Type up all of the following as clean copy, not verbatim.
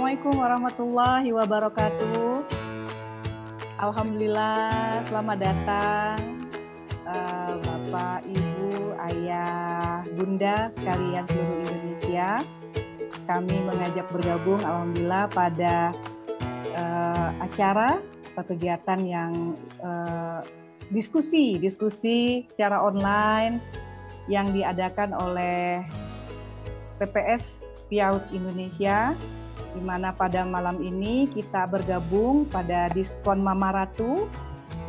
Assalamualaikum warahmatullahi wabarakatuh. Alhamdulillah, selamat datang Bapak, Ibu, Ayah, Bunda sekalian seluruh Indonesia. Kami mengajak bergabung, alhamdulillah, pada acara atau kegiatan yang diskusi secara online yang diadakan oleh PPS PIAUD Indonesia, di mana pada malam ini kita bergabung pada diskon Mama Ratu,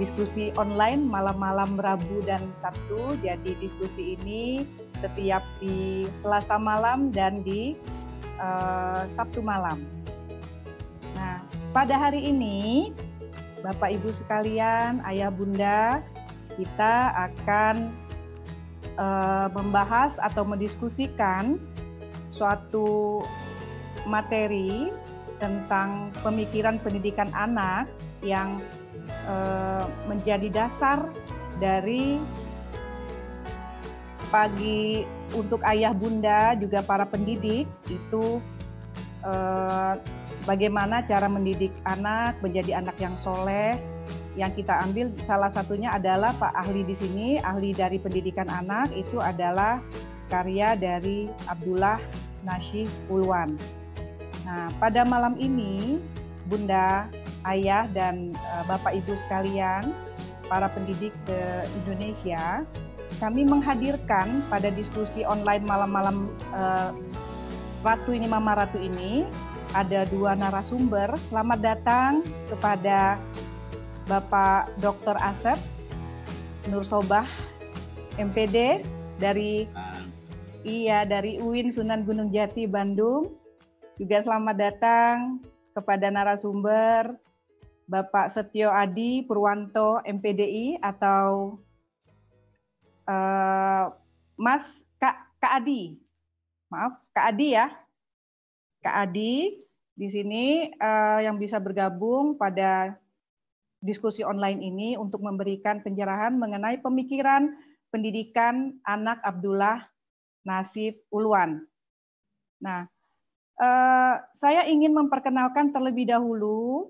diskusi online malam-malam Rabu dan Sabtu. Jadi diskusi ini setiap di Selasa malam dan di Sabtu malam. Nah, pada hari ini Bapak Ibu sekalian, Ayah Bunda, kita akan membahas atau mendiskusikan suatu materi tentang pemikiran pendidikan anak yang menjadi dasar dari pagi untuk ayah bunda juga para pendidik itu bagaimana cara mendidik anak menjadi anak yang soleh. Yang kita ambil salah satunya adalah Pak ahli di sini, ahli dari pendidikan anak itu adalah karya dari Abdullah Nasif Ulwan. Nah, pada malam ini, Bunda, Ayah, dan Bapak Ibu sekalian, para pendidik se-Indonesia, kami menghadirkan pada diskusi online malam-malam Mama Ratu ini, ada dua narasumber. Selamat datang kepada Bapak Dr. Asep Nursobah, MPD, dari UIN Sunan Gunung Jati, Bandung. Juga selamat datang kepada narasumber Bapak Setio Adi Purwanto, MPDI, atau Mas Kak Adi. Maaf, Kak Adi ya. Kak Adi di sini yang bisa bergabung pada diskusi online ini untuk memberikan pencerahan mengenai pemikiran pendidikan anak Abdullah Nasif Ulwan. Nah, saya ingin memperkenalkan terlebih dahulu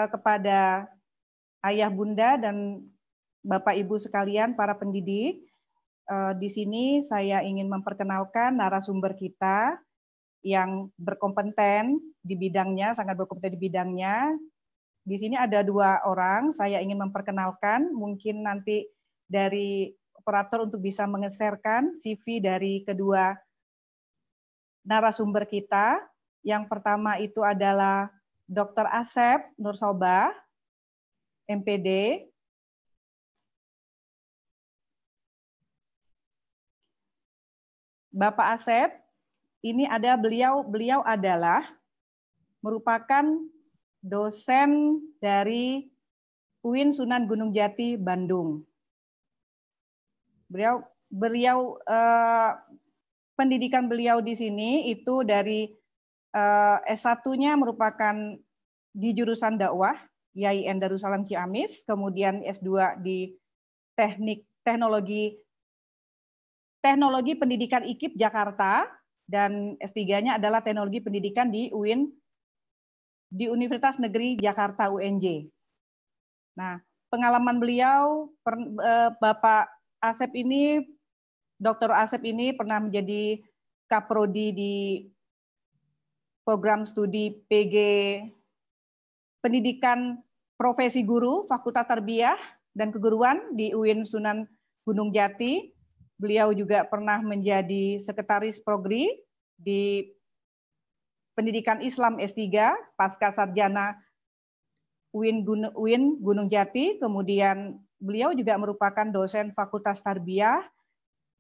kepada ayah bunda dan bapak ibu sekalian para pendidik. Di sini saya ingin memperkenalkan narasumber kita yang berkompeten di bidangnya, sangat berkompeten di bidangnya. Di sini ada dua orang, saya ingin memperkenalkan, mungkin nanti dari operator untuk bisa mengeserkan CV dari kedua narasumber kita. Yang pertama itu adalah Dr. Asep Nursobah, MPD. Bapak Asep, ini ada beliau adalah merupakan dosen dari UIN Sunan Gunung Jati, Bandung. Beliau pendidikan beliau di sini itu dari S1-nya merupakan di jurusan dakwah YIN Darussalam Ciamis, kemudian S2 di Teknologi Pendidikan IKIP Jakarta, dan S3-nya adalah Teknologi Pendidikan di UIN di Universitas Negeri Jakarta UNJ. Nah, pengalaman beliau Bapak Asep ini, Dr. Asep ini pernah menjadi kaprodi di program studi PG Pendidikan Profesi Guru Fakultas Tarbiyah dan Keguruan di UIN Sunan Gunung Jati. Beliau juga pernah menjadi sekretaris Progri di Pendidikan Islam S3 Pasca Sarjana UIN Gunung Jati. Kemudian beliau juga merupakan dosen Fakultas Tarbiyah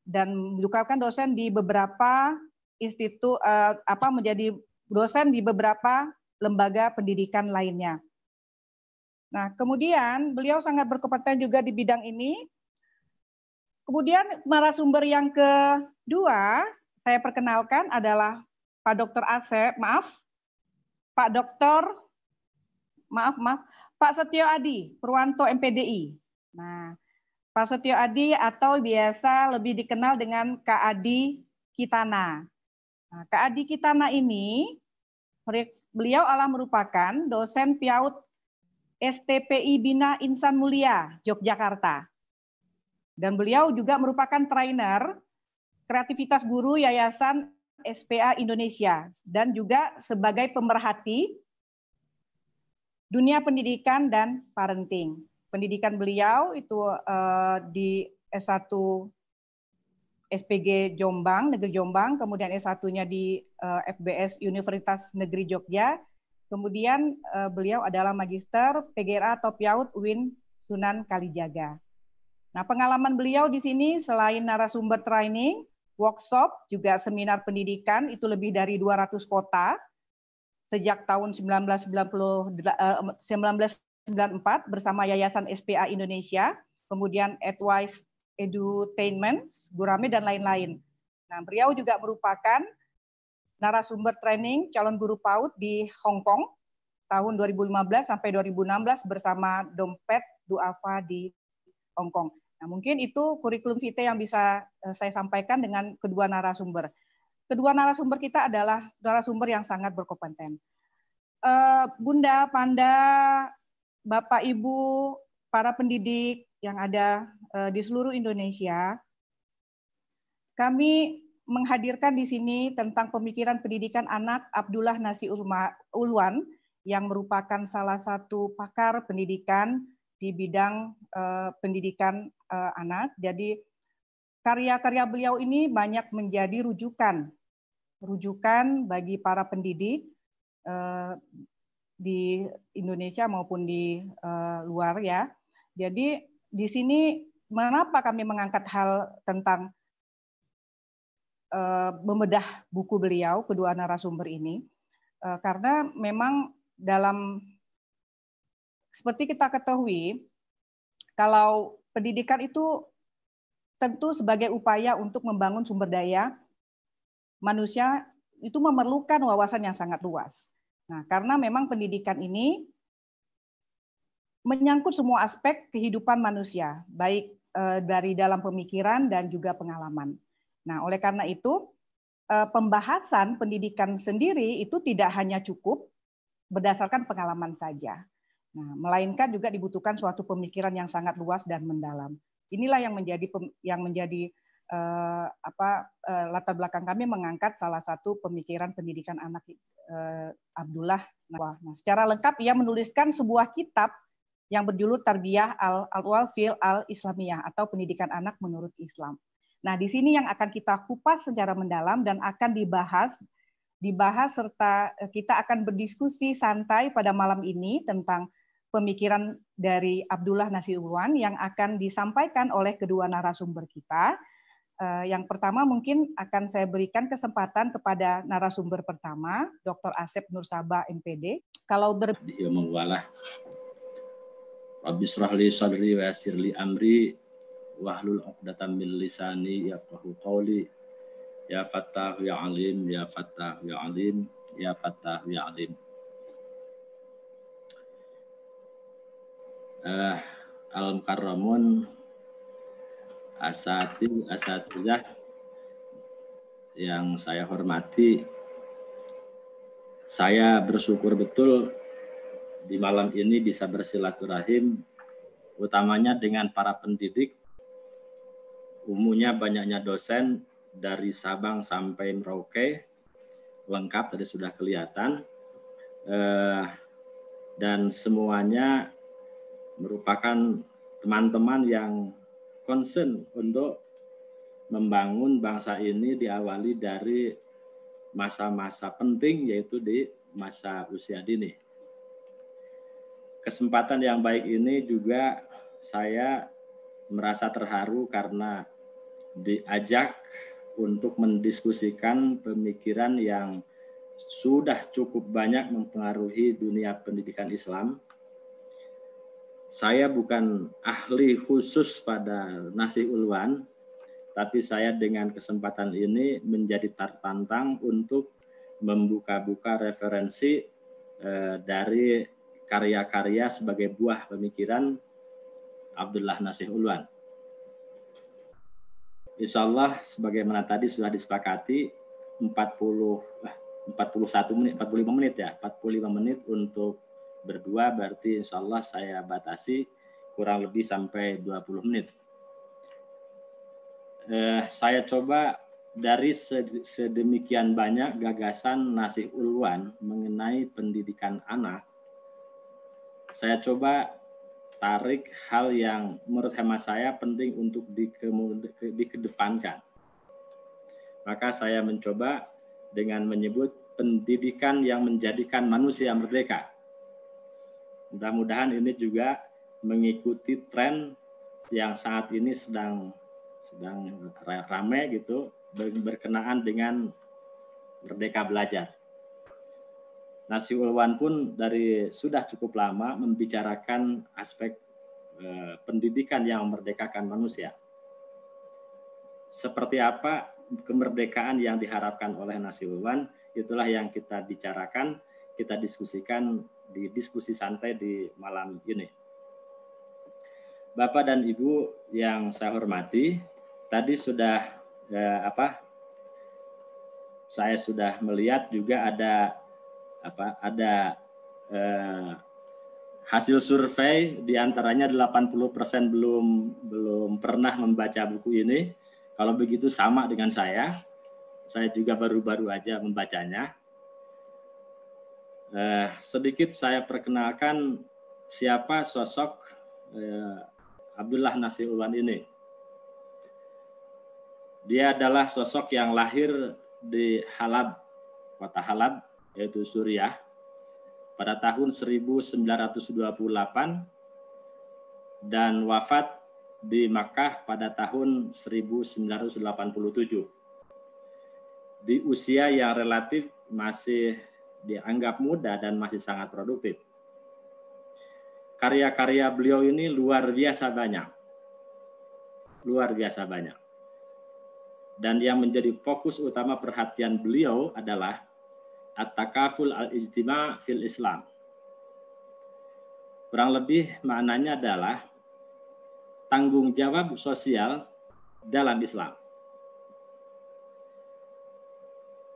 dan merupakan dosen di beberapa institut, menjadi dosen di beberapa lembaga pendidikan lainnya. Nah, kemudian beliau sangat berkompeten juga di bidang ini. Kemudian narasumber yang kedua saya perkenalkan adalah Pak Dr. Asep, Pak Setio Adi Purwanto, MPDI. Nah, Pak Setio Adi atau biasa lebih dikenal dengan Kak Adi Kitana. Nah, Kak Adi Kitana ini Beliau adalah merupakan dosen PIAUD STPI Bina Insan Mulia, Yogyakarta. Dan beliau juga merupakan trainer kreativitas guru Yayasan SPA Indonesia dan juga sebagai pemerhati dunia pendidikan dan parenting. Pendidikan beliau itu di S1 SPG Jombang, Negeri Jombang, kemudian S1-nya di FBS Universitas Negeri Jogja, kemudian beliau adalah Magister PGRA atau PIAUD UIN Sunan Kalijaga. Nah, pengalaman beliau di sini selain narasumber training, workshop, juga seminar pendidikan, itu lebih dari 200 kota, sejak tahun 1994 bersama Yayasan SPA Indonesia, kemudian Advice Edutainment, Gurame, dan lain-lain. Nah, beliau juga merupakan narasumber training calon guru PAUD di Hong Kong tahun 2015 sampai 2016 bersama Dompet Duafa di Hong Kong. Nah, mungkin itu kurikulum vitae yang bisa saya sampaikan dengan kedua narasumber. Kedua narasumber kita adalah narasumber yang sangat berkompeten. Bunda, Panda, Bapak, Ibu, para pendidik yang ada di seluruh Indonesia, kami menghadirkan di sini tentang pemikiran pendidikan anak Abdullah Nasih Ulwan yang merupakan salah satu pakar pendidikan di bidang pendidikan anak. Jadi karya-karya beliau ini banyak menjadi rujukan bagi para pendidik di Indonesia maupun di luar ya. Jadi di sini mengapa kami mengangkat hal tentang membedah buku beliau, kedua narasumber ini, karena memang dalam seperti kita ketahui, kalau pendidikan itu tentu sebagai upaya untuk membangun sumber daya manusia itu memerlukan wawasan yang sangat luas. Nah, karena memang pendidikan ini menyangkut semua aspek kehidupan manusia, baik dari dalam pemikiran dan juga pengalaman. Nah, oleh karena itu, pembahasan pendidikan sendiri itu tidak hanya cukup berdasarkan pengalaman saja. Nah, melainkan juga dibutuhkan suatu pemikiran yang sangat luas dan mendalam. Inilah yang menjadi latar belakang kami mengangkat salah satu pemikiran pendidikan anak Abdullah. Nah, secara lengkap ia menuliskan sebuah kitab yang berjudul Tarbiyah al-Atfal fil al-Islamiyah atau pendidikan anak menurut Islam. Nah, di sini yang akan kita kupas secara mendalam dan akan dibahas serta kita akan berdiskusi santai pada malam ini tentang pemikiran dari Abdullah Nasih Ulwan yang akan disampaikan oleh kedua narasumber kita. Yang pertama mungkin akan saya berikan kesempatan kepada narasumber pertama, Dr. Asep Nursaba, MPD. Kalau Rabbi shrah li sadri wa yassir li amri wahlul 'uqdatam min lisani yafqahu qawli. Ya Fattah ya Alim, ya Fattah ya Alim, ya Fattah ya Alim. Al-Mukarramun asatizah yang saya hormati, saya bersyukur betul di malam ini bisa bersilaturahim, utamanya dengan para pendidik, umumnya banyaknya dosen dari Sabang sampai Merauke, lengkap tadi sudah kelihatan, dan semuanya merupakan teman-teman yang concern untuk membangun bangsa ini diawali dari masa-masa penting, yaitu di masa usia dini. Kesempatan yang baik ini juga saya merasa terharu karena diajak untuk mendiskusikan pemikiran yang sudah cukup banyak mempengaruhi dunia pendidikan Islam. Saya bukan ahli khusus pada Nasih Ulwan, tapi saya dengan kesempatan ini menjadi tertantang untuk membuka-buka referensi dari karya-karya sebagai buah pemikiran Abdullah Nasih Ulwan. Insya Allah sebagaimana tadi sudah disepakati 40 41 menit, 45 menit ya, 45 menit untuk berdua, berarti insya Allah saya batasi kurang lebih sampai 20 menit. Saya coba dari sedemikian banyak gagasan Nasih Ulwan mengenai pendidikan anak, saya coba tarik hal yang menurut hemat saya penting untuk dikedepankan. Maka saya mencoba dengan menyebut pendidikan yang menjadikan manusia merdeka. Mudah-mudahan ini juga mengikuti tren yang saat ini sedang ramai gitu, berkenaan dengan merdeka belajar. Nasih Ulwan pun sudah cukup lama membicarakan aspek pendidikan yang memerdekakan manusia. Seperti apa kemerdekaan yang diharapkan oleh Nasih Ulwan, itulah yang kita bicarakan, kita diskusikan di diskusi santai di malam ini. Bapak dan Ibu yang saya hormati, tadi sudah saya sudah melihat juga ada hasil survei, diantaranya 80% belum pernah membaca buku ini. Kalau begitu sama dengan saya juga baru-baru aja membacanya. Sedikit saya perkenalkan siapa sosok Abdullah Nasih Ulwan ini. Dia adalah sosok yang lahir di Halab, kota Halab, yaitu Suriah, pada tahun 1928 dan wafat di Makkah pada tahun 1987. Di usia yang relatif masih dianggap muda dan masih sangat produktif. Karya-karya beliau ini luar biasa banyak. Luar biasa banyak. Dan yang menjadi fokus utama perhatian beliau adalah at-takaful al-ijtima' fil Islam. Kurang lebih maknanya adalah tanggung jawab sosial dalam Islam.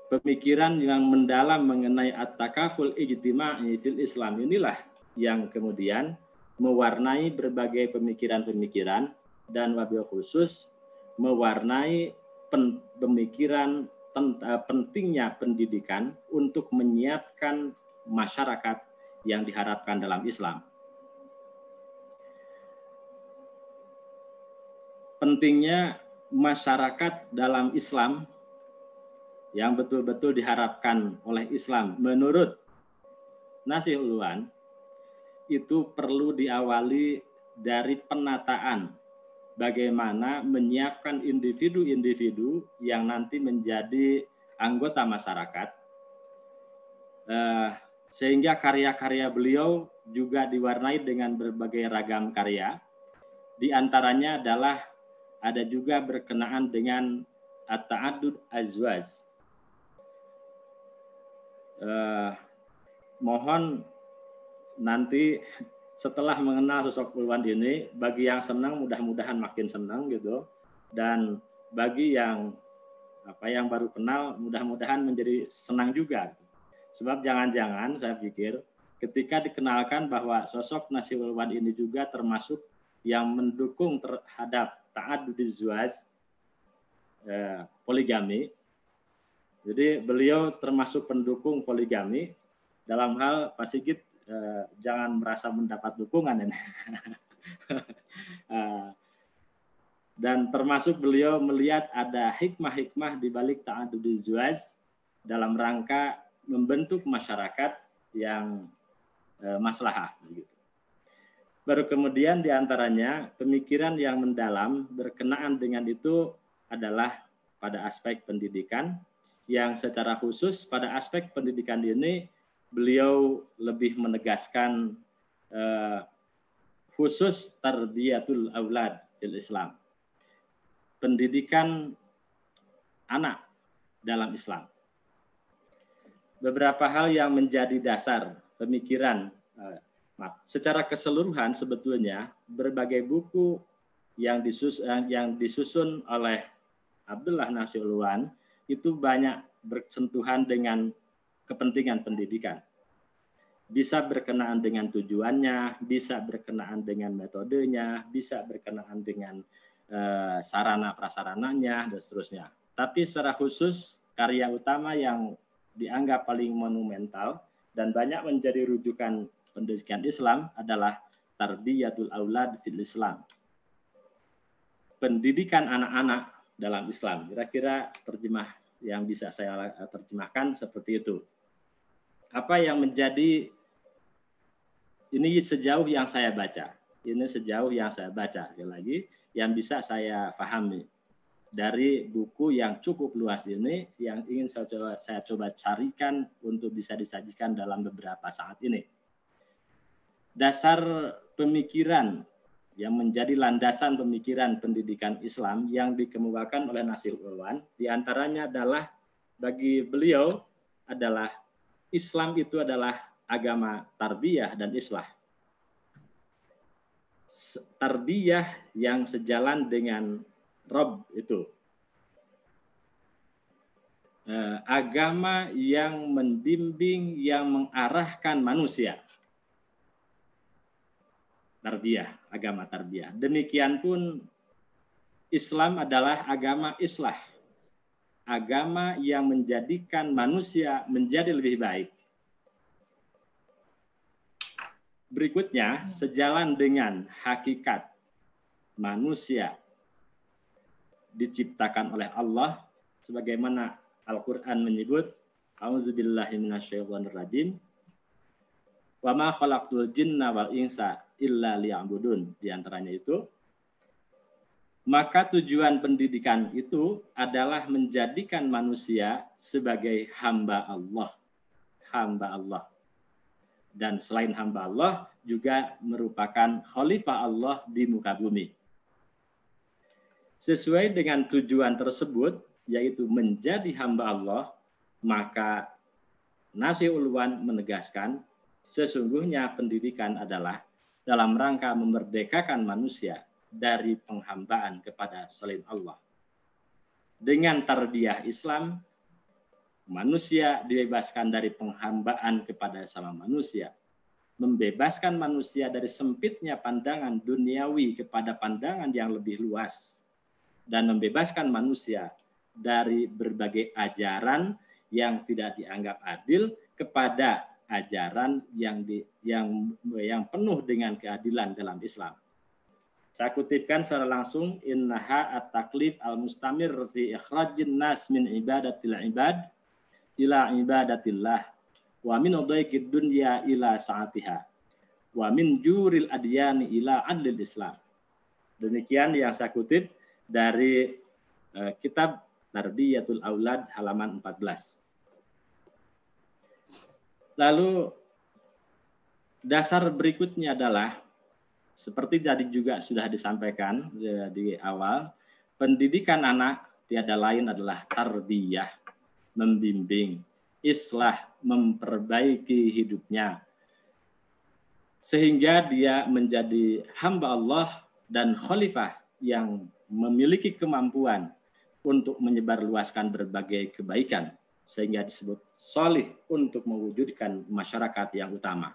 Pemikiran yang mendalam mengenai at-takaful ijtima'i fil Islam inilah yang kemudian mewarnai berbagai pemikiran-pemikiran dan wabil khusus mewarnai pemikiran pentingnya pendidikan untuk menyiapkan masyarakat yang diharapkan dalam Islam. Pentingnya masyarakat dalam Islam yang betul-betul diharapkan oleh Islam menurut Nasih Ulwan itu perlu diawali dari penataan bagaimana menyiapkan individu-individu yang nanti menjadi anggota masyarakat, sehingga karya-karya beliau juga diwarnai dengan berbagai ragam karya. Di antaranya adalah ada juga berkenaan dengan at-ta'addud azwaj. Mohon nanti setelah mengenal sosok Ulwan ini, bagi yang senang mudah-mudahan makin senang gitu, dan bagi yang baru kenal mudah-mudahan menjadi senang juga. Sebab jangan-jangan saya pikir ketika dikenalkan bahwa sosok Nasih Ulwan ini juga termasuk yang mendukung terhadap ta'addud azwaj, poligami. Jadi beliau termasuk pendukung poligami. Dalam hal Pak Sigit jangan merasa mendapat dukungan ini. Dan termasuk beliau melihat ada hikmah-hikmah di balik ta'addud azwaj dalam rangka membentuk masyarakat yang maslahah. Baru kemudian diantaranya pemikiran yang mendalam berkenaan dengan itu adalah pada aspek pendidikan, yang secara khusus pada aspek pendidikan ini beliau lebih menegaskan khusus tarbiyatul aulad fil Islam. Pendidikan anak dalam Islam. Beberapa hal yang menjadi dasar pemikiran secara keseluruhan sebetulnya berbagai buku yang disusun oleh Abdullah Nasih Ulwan itu banyak bersentuhan dengan kepentingan pendidikan. Bisa berkenaan dengan tujuannya, bisa berkenaan dengan metodenya, bisa berkenaan dengan sarana prasarananya, dan seterusnya. Tapi secara khusus, karya utama yang dianggap paling monumental dan banyak menjadi rujukan pendidikan Islam adalah Tarbiyatul Aulad fil Islam. Pendidikan anak-anak dalam Islam. Kira-kira terjemah yang bisa saya terjemahkan seperti itu. Apa yang menjadi, ini sejauh yang saya baca. Ini sejauh yang saya baca. Sekali lagi, yang bisa saya pahami dari buku yang cukup luas ini, yang ingin saya coba carikan untuk bisa disajikan dalam beberapa saat ini. Dasar pemikiran yang menjadi landasan pemikiran pendidikan Islam yang dikemukakan oleh Nasir Ulwan, diantaranya adalah bagi beliau adalah Islam itu adalah agama tarbiyah dan islah. Tarbiyah yang sejalan dengan Rob itu. Agama yang membimbing, yang mengarahkan manusia. Tarbiyah, agama tarbiyah. Demikian pun Islam adalah agama islah. Agama yang menjadikan manusia menjadi lebih baik. Berikutnya, sejalan dengan hakikat manusia diciptakan oleh Allah, sebagaimana Al-Quran menyebut, A'udzubillahi minasyaitonirrajim, wa ma khalaqtul jinna wal insa illa liya'budun. Di antaranya itu, maka tujuan pendidikan itu adalah menjadikan manusia sebagai hamba Allah. Hamba Allah. Dan selain hamba Allah, juga merupakan khalifah Allah di muka bumi. Sesuai dengan tujuan tersebut, yaitu menjadi hamba Allah, maka Nasir Ulwan menegaskan, sesungguhnya pendidikan adalah dalam rangka memerdekakan manusia dari penghambaan kepada selain Allah. Dengan tarbiyah Islam, manusia dibebaskan dari penghambaan kepada sama manusia. Membebaskan manusia dari sempitnya pandangan duniawi kepada pandangan yang lebih luas. Dan membebaskan manusia dari berbagai ajaran yang tidak dianggap adil kepada ajaran yang penuh dengan keadilan dalam Islam. Saya kutipkan secara langsung, innaha at-taklif al-mustamir fi ikhrajin nas min ibadatil ibad ila ibadatillah wa min udaiqid dunya ila sa'atiha wa min juril adyani ila adlil Islam. Demikian yang saya kutip dari kitab Tarbiyatul Aulad halaman 14. Lalu dasar berikutnya adalah seperti tadi juga sudah disampaikan di awal, pendidikan anak tiada lain adalah tarbiyah, membimbing, islah, memperbaiki hidupnya, sehingga dia menjadi hamba Allah dan khalifah yang memiliki kemampuan untuk menyebarluaskan berbagai kebaikan, sehingga disebut sholih untuk mewujudkan masyarakat yang utama.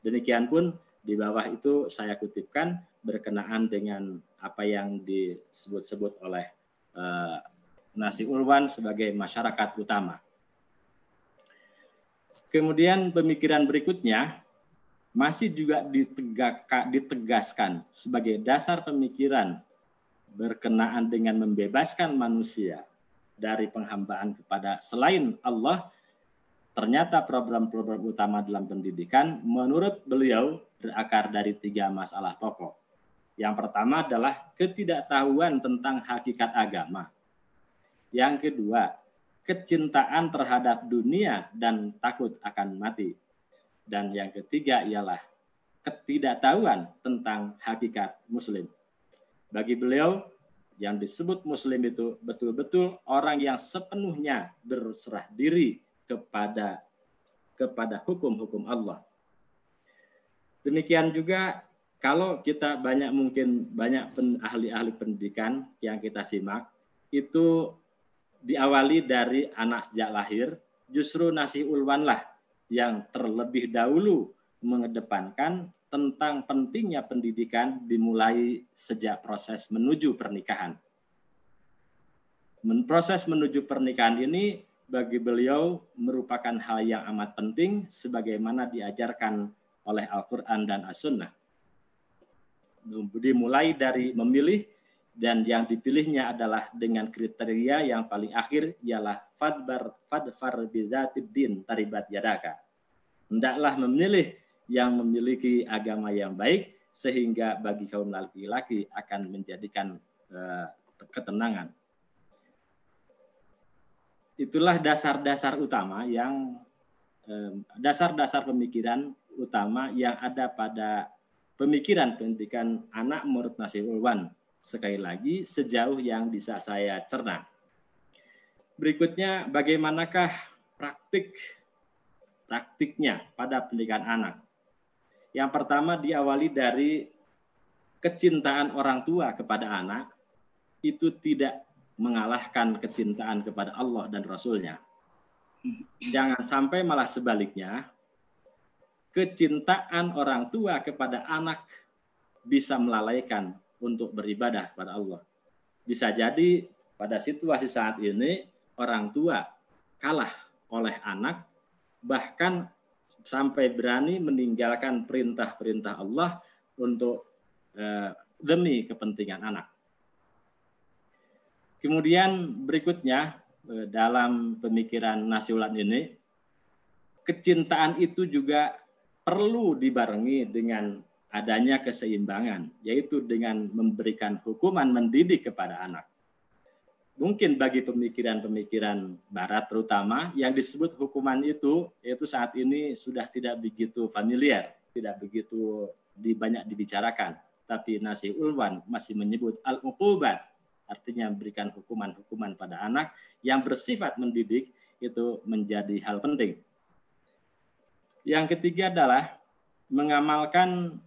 Demikian pun di bawah itu saya kutipkan berkenaan dengan apa yang disebut-sebut oleh Nasir Ulwan sebagai masyarakat utama. Kemudian pemikiran berikutnya masih juga ditegaskan sebagai dasar pemikiran berkenaan dengan membebaskan manusia dari penghambaan kepada selain Allah. Ternyata program-program utama dalam pendidikan menurut beliau berakar dari 3 masalah pokok. Yang pertama adalah ketidaktahuan tentang hakikat agama. Yang kedua, kecintaan terhadap dunia dan takut akan mati. Dan yang ketiga ialah ketidaktahuan tentang hakikat muslim. Bagi beliau, yang disebut muslim itu betul-betul orang yang sepenuhnya berserah diri kepada hukum-hukum Allah. Demikian juga kalau kita banyak ahli-ahli pendidikan yang kita simak, itu diawali dari anak sejak lahir justru Nasih Ulwanlah yang terlebih dahulu mengedepankan tentang pentingnya pendidikan dimulai sejak proses menuju pernikahan. Proses menuju pernikahan ini bagi beliau merupakan hal yang amat penting sebagaimana diajarkan oleh Al-Quran dan As-Sunnah. Dimulai dari memilih, dan yang dipilihnya adalah dengan kriteria yang paling akhir ialah fadfar bidzatid din taribat yadaka. Hendaklah memilih yang memiliki agama yang baik sehingga bagi kaum laki-laki akan menjadikan ketenangan. Itulah dasar-dasar utama yang dasar-dasar pemikiran utama yang ada pada pemikiran pendidikan anak menurut Nasih Ulwan. Sekali lagi sejauh yang bisa saya cerna. Berikutnya bagaimanakah praktiknya pada pendidikan anak. Yang pertama diawali dari kecintaan orang tua kepada anak itu tidak mengalahkan kecintaan kepada Allah dan Rasul-Nya. Jangan sampai malah sebaliknya, kecintaan orang tua kepada anak bisa melalaikan untuk beribadah kepada Allah. Bisa jadi pada situasi saat ini orang tua kalah oleh anak, bahkan sampai berani meninggalkan perintah-perintah Allah untuk demi kepentingan anak. Kemudian berikutnya dalam pemikiran Nasih Ulwan ini, kecintaan itu juga perlu dibarengi dengan adanya keseimbangan, yaitu dengan memberikan hukuman mendidik kepada anak. Mungkin bagi pemikiran-pemikiran Barat terutama, yang disebut hukuman itu, yaitu saat ini sudah tidak begitu familiar, tidak begitu banyak dibicarakan. Tapi Nasih Ulwan masih menyebut al-uqubat, artinya memberikan hukuman-hukuman pada anak yang bersifat mendidik, itu menjadi hal penting. Yang ketiga adalah mengamalkan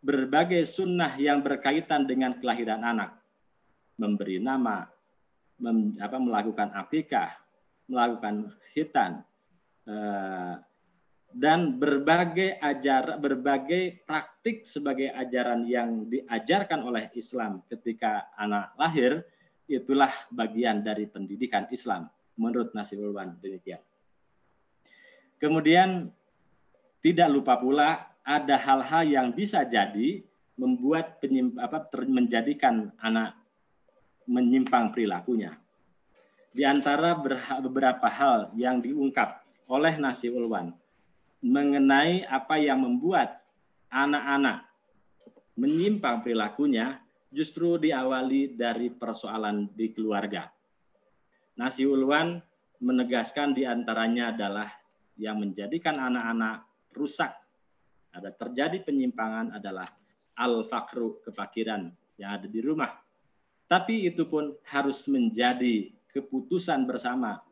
berbagai sunnah yang berkaitan dengan kelahiran anak. Memberi nama, melakukan akikah, melakukan khitan, dan berbagai praktik sebagai ajaran yang diajarkan oleh Islam ketika anak lahir, itulah bagian dari pendidikan Islam menurut Nasih Ulwan. Demikian. Kemudian tidak lupa pula ada hal-hal yang bisa jadi membuat menjadikan anak menyimpang perilakunya. Di antara beberapa hal yang diungkap oleh Nasih Ulwan mengenai apa yang membuat anak-anak menyimpang perilakunya justru diawali dari persoalan di keluarga. Nasih Ulwan menegaskan di antaranya adalah yang menjadikan anak-anak rusak, ada terjadi penyimpangan adalah al-fakru, kefakiran yang ada di rumah. Tapi itu pun harus menjadi keputusan bersama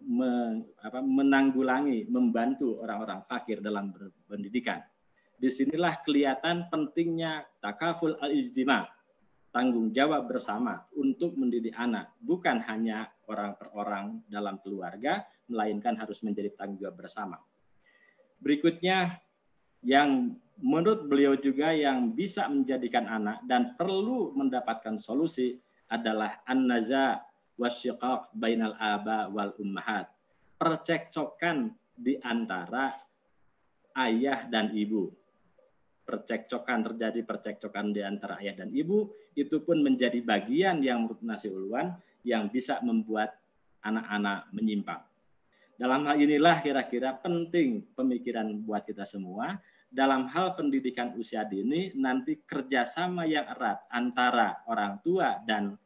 menanggulangi, membantu orang-orang fakir dalam berpendidikan. Disinilah kelihatan pentingnya takaful al-ijtima, tanggung jawab bersama untuk mendidik anak, bukan hanya orang per orang dalam keluarga, melainkan harus menjadi tanggung jawab bersama. Berikutnya, yang menurut beliau juga yang bisa menjadikan anak dan perlu mendapatkan solusi adalah an-naza wasyiqaq bainal aba wal ummahat. Percekcokan di antara ayah dan ibu. Terjadi percekcokan di antara ayah dan ibu, itu pun menjadi bagian yang menurut Nasih Ulwan yang bisa membuat anak-anak menyimpang. Dalam hal inilah kira-kira penting pemikiran buat kita semua. Dalam hal pendidikan usia dini, nanti kerjasama yang erat antara orang tua dan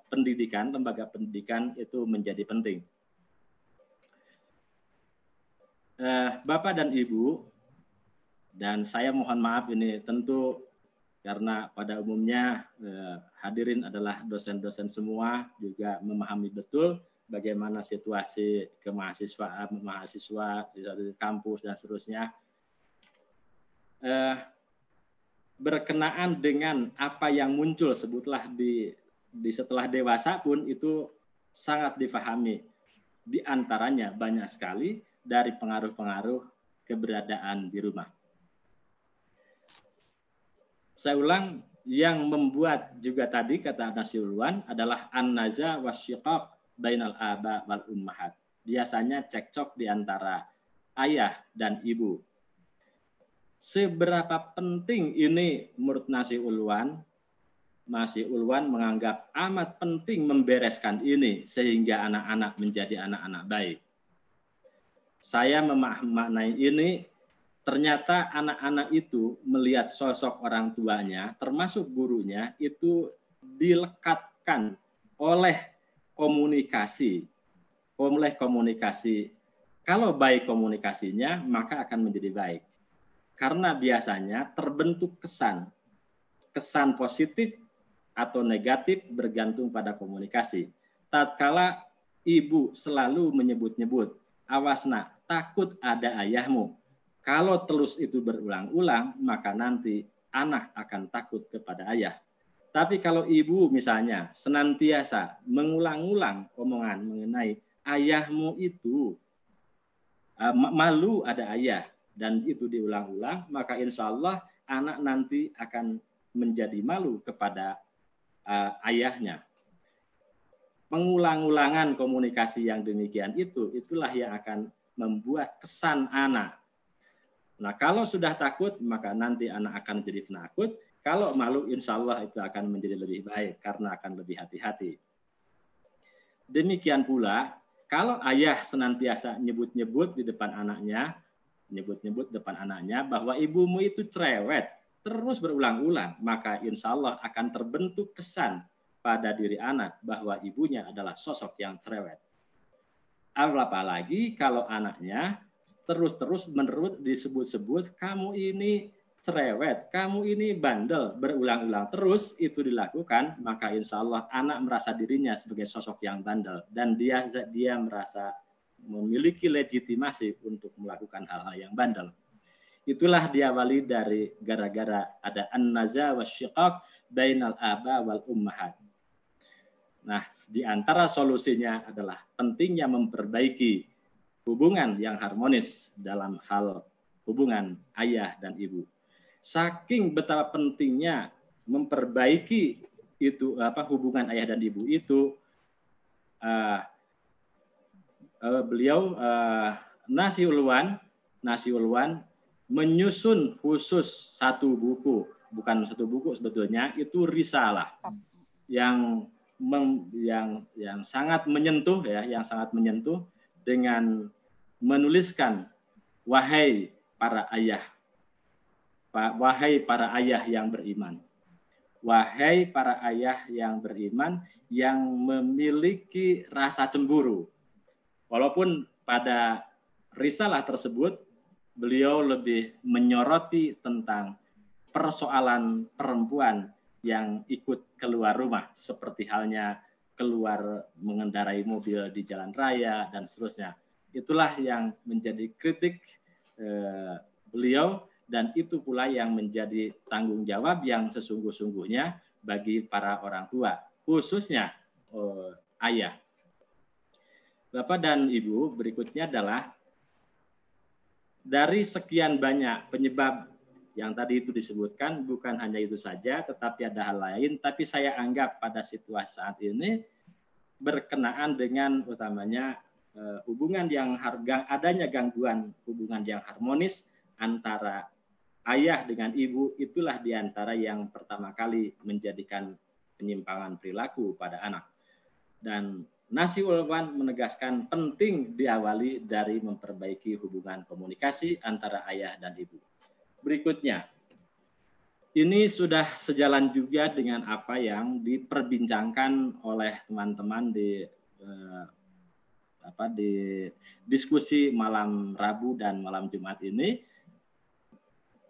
pendidikan, lembaga pendidikan itu menjadi penting. Bapak dan Ibu, dan saya mohon maaf ini tentu karena pada umumnya hadirin adalah dosen-dosen semua, juga memahami betul bagaimana situasi mahasiswa di kampus dan seterusnya. Berkenaan dengan apa yang muncul sebutlah di setelah dewasa pun itu sangat difahami Di antaranya banyak sekali dari pengaruh-pengaruh keberadaan di rumah. Saya ulang, yang membuat juga tadi kata Nasiulwan adalah an-naza wasyiqaq bainal aba wal ummahat. Biasanya cekcok di antara ayah dan ibu. Seberapa penting ini menurut Nasiulwan? Nasiulwan menganggap amat penting membereskan ini sehingga anak-anak menjadi anak-anak baik. Saya memaknai ini, ternyata anak-anak itu melihat sosok orang tuanya, termasuk gurunya, itu dilekatkan oleh komunikasi. Kalau baik komunikasinya, maka akan menjadi baik. Karena biasanya terbentuk kesan positif atau negatif bergantung pada komunikasi. Tatkala ibu selalu menyebut-nyebut, awas nak, takut ada ayahmu. Kalau terus itu berulang-ulang, maka nanti anak akan takut kepada ayah. Tapi kalau ibu misalnya senantiasa mengulang-ulang omongan mengenai ayahmu itu, malu ada ayah, dan itu diulang-ulang, maka insya Allah anak nanti akan menjadi malu kepada ayahnya. Pengulang-ulangan komunikasi yang demikian itulah yang akan membuat kesan anak. Nah, kalau sudah takut, maka nanti anak akan jadi penakut. Kalau malu, insya Allah itu akan menjadi lebih baik karena akan lebih hati-hati. Demikian pula, kalau ayah senantiasa nyebut-nyebut di depan anaknya, bahwa ibumu itu cerewet, terus berulang-ulang, maka insya Allah akan terbentuk kesan pada diri anak bahwa ibunya adalah sosok yang cerewet. Apalagi kalau anaknya terus menerus disebut-sebut, kamu ini cerewet, kamu ini bandel, berulang-ulang terus itu dilakukan, maka insya Allah anak merasa dirinya sebagai sosok yang bandel dan dia merasa memiliki legitimasi untuk melakukan hal-hal yang bandel. Itulah diawali dari gara-gara ada an-naza wasyiqaq bainal aba wal ummahat. Nah, di antara solusinya adalah pentingnya memperbaiki hubungan yang harmonis dalam hal hubungan ayah dan ibu. Saking betapa pentingnya memperbaiki itu hubungan ayah dan ibu itu, beliau Nasiulwan menyusun khusus satu buku, bukan satu buku sebetulnya, itu risalah yang sangat menyentuh dengan menuliskan wahai para ayah yang beriman. Wahai para ayah yang beriman yang memiliki rasa cemburu. Walaupun pada risalah tersebut beliau lebih menyoroti tentang persoalan perempuan yang ikut keluar rumah, seperti halnya keluar mengendarai mobil di jalan raya dan seterusnya. Itulah yang menjadi kritik beliau, dan itu pula yang menjadi tanggung jawab yang sesungguh-sungguhnya bagi para orang tua, khususnya ayah. Bapak dan Ibu, berikutnya adalah dari sekian banyak penyebab yang tadi itu disebutkan, bukan hanya itu saja, tetapi ada hal lain. Tapi saya anggap pada situasi saat ini berkenaan dengan utamanya adanya gangguan hubungan yang harmonis antara ayah dengan ibu, itulah diantara yang pertama kali menjadikan penyimpangan perilaku pada anak. Dan Nasiulwan menegaskan penting diawali dari memperbaiki hubungan komunikasi antara ayah dan ibu. Berikutnya, ini sudah sejalan juga dengan apa yang diperbincangkan oleh teman-teman di diskusi malam Rabu dan malam Jumat ini,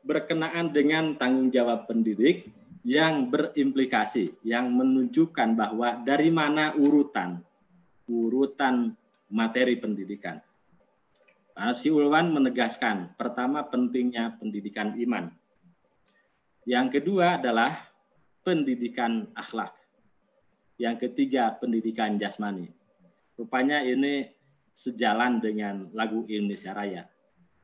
berkenaan dengan tanggung jawab pendidik yang berimplikasi, yang menunjukkan bahwa dari mana urutan materi pendidikan. Nasiulwan menegaskan, pertama pentingnya pendidikan iman. Yang kedua adalah pendidikan akhlak. Yang ketiga pendidikan jasmani. Rupanya ini sejalan dengan lagu Indonesia Raya.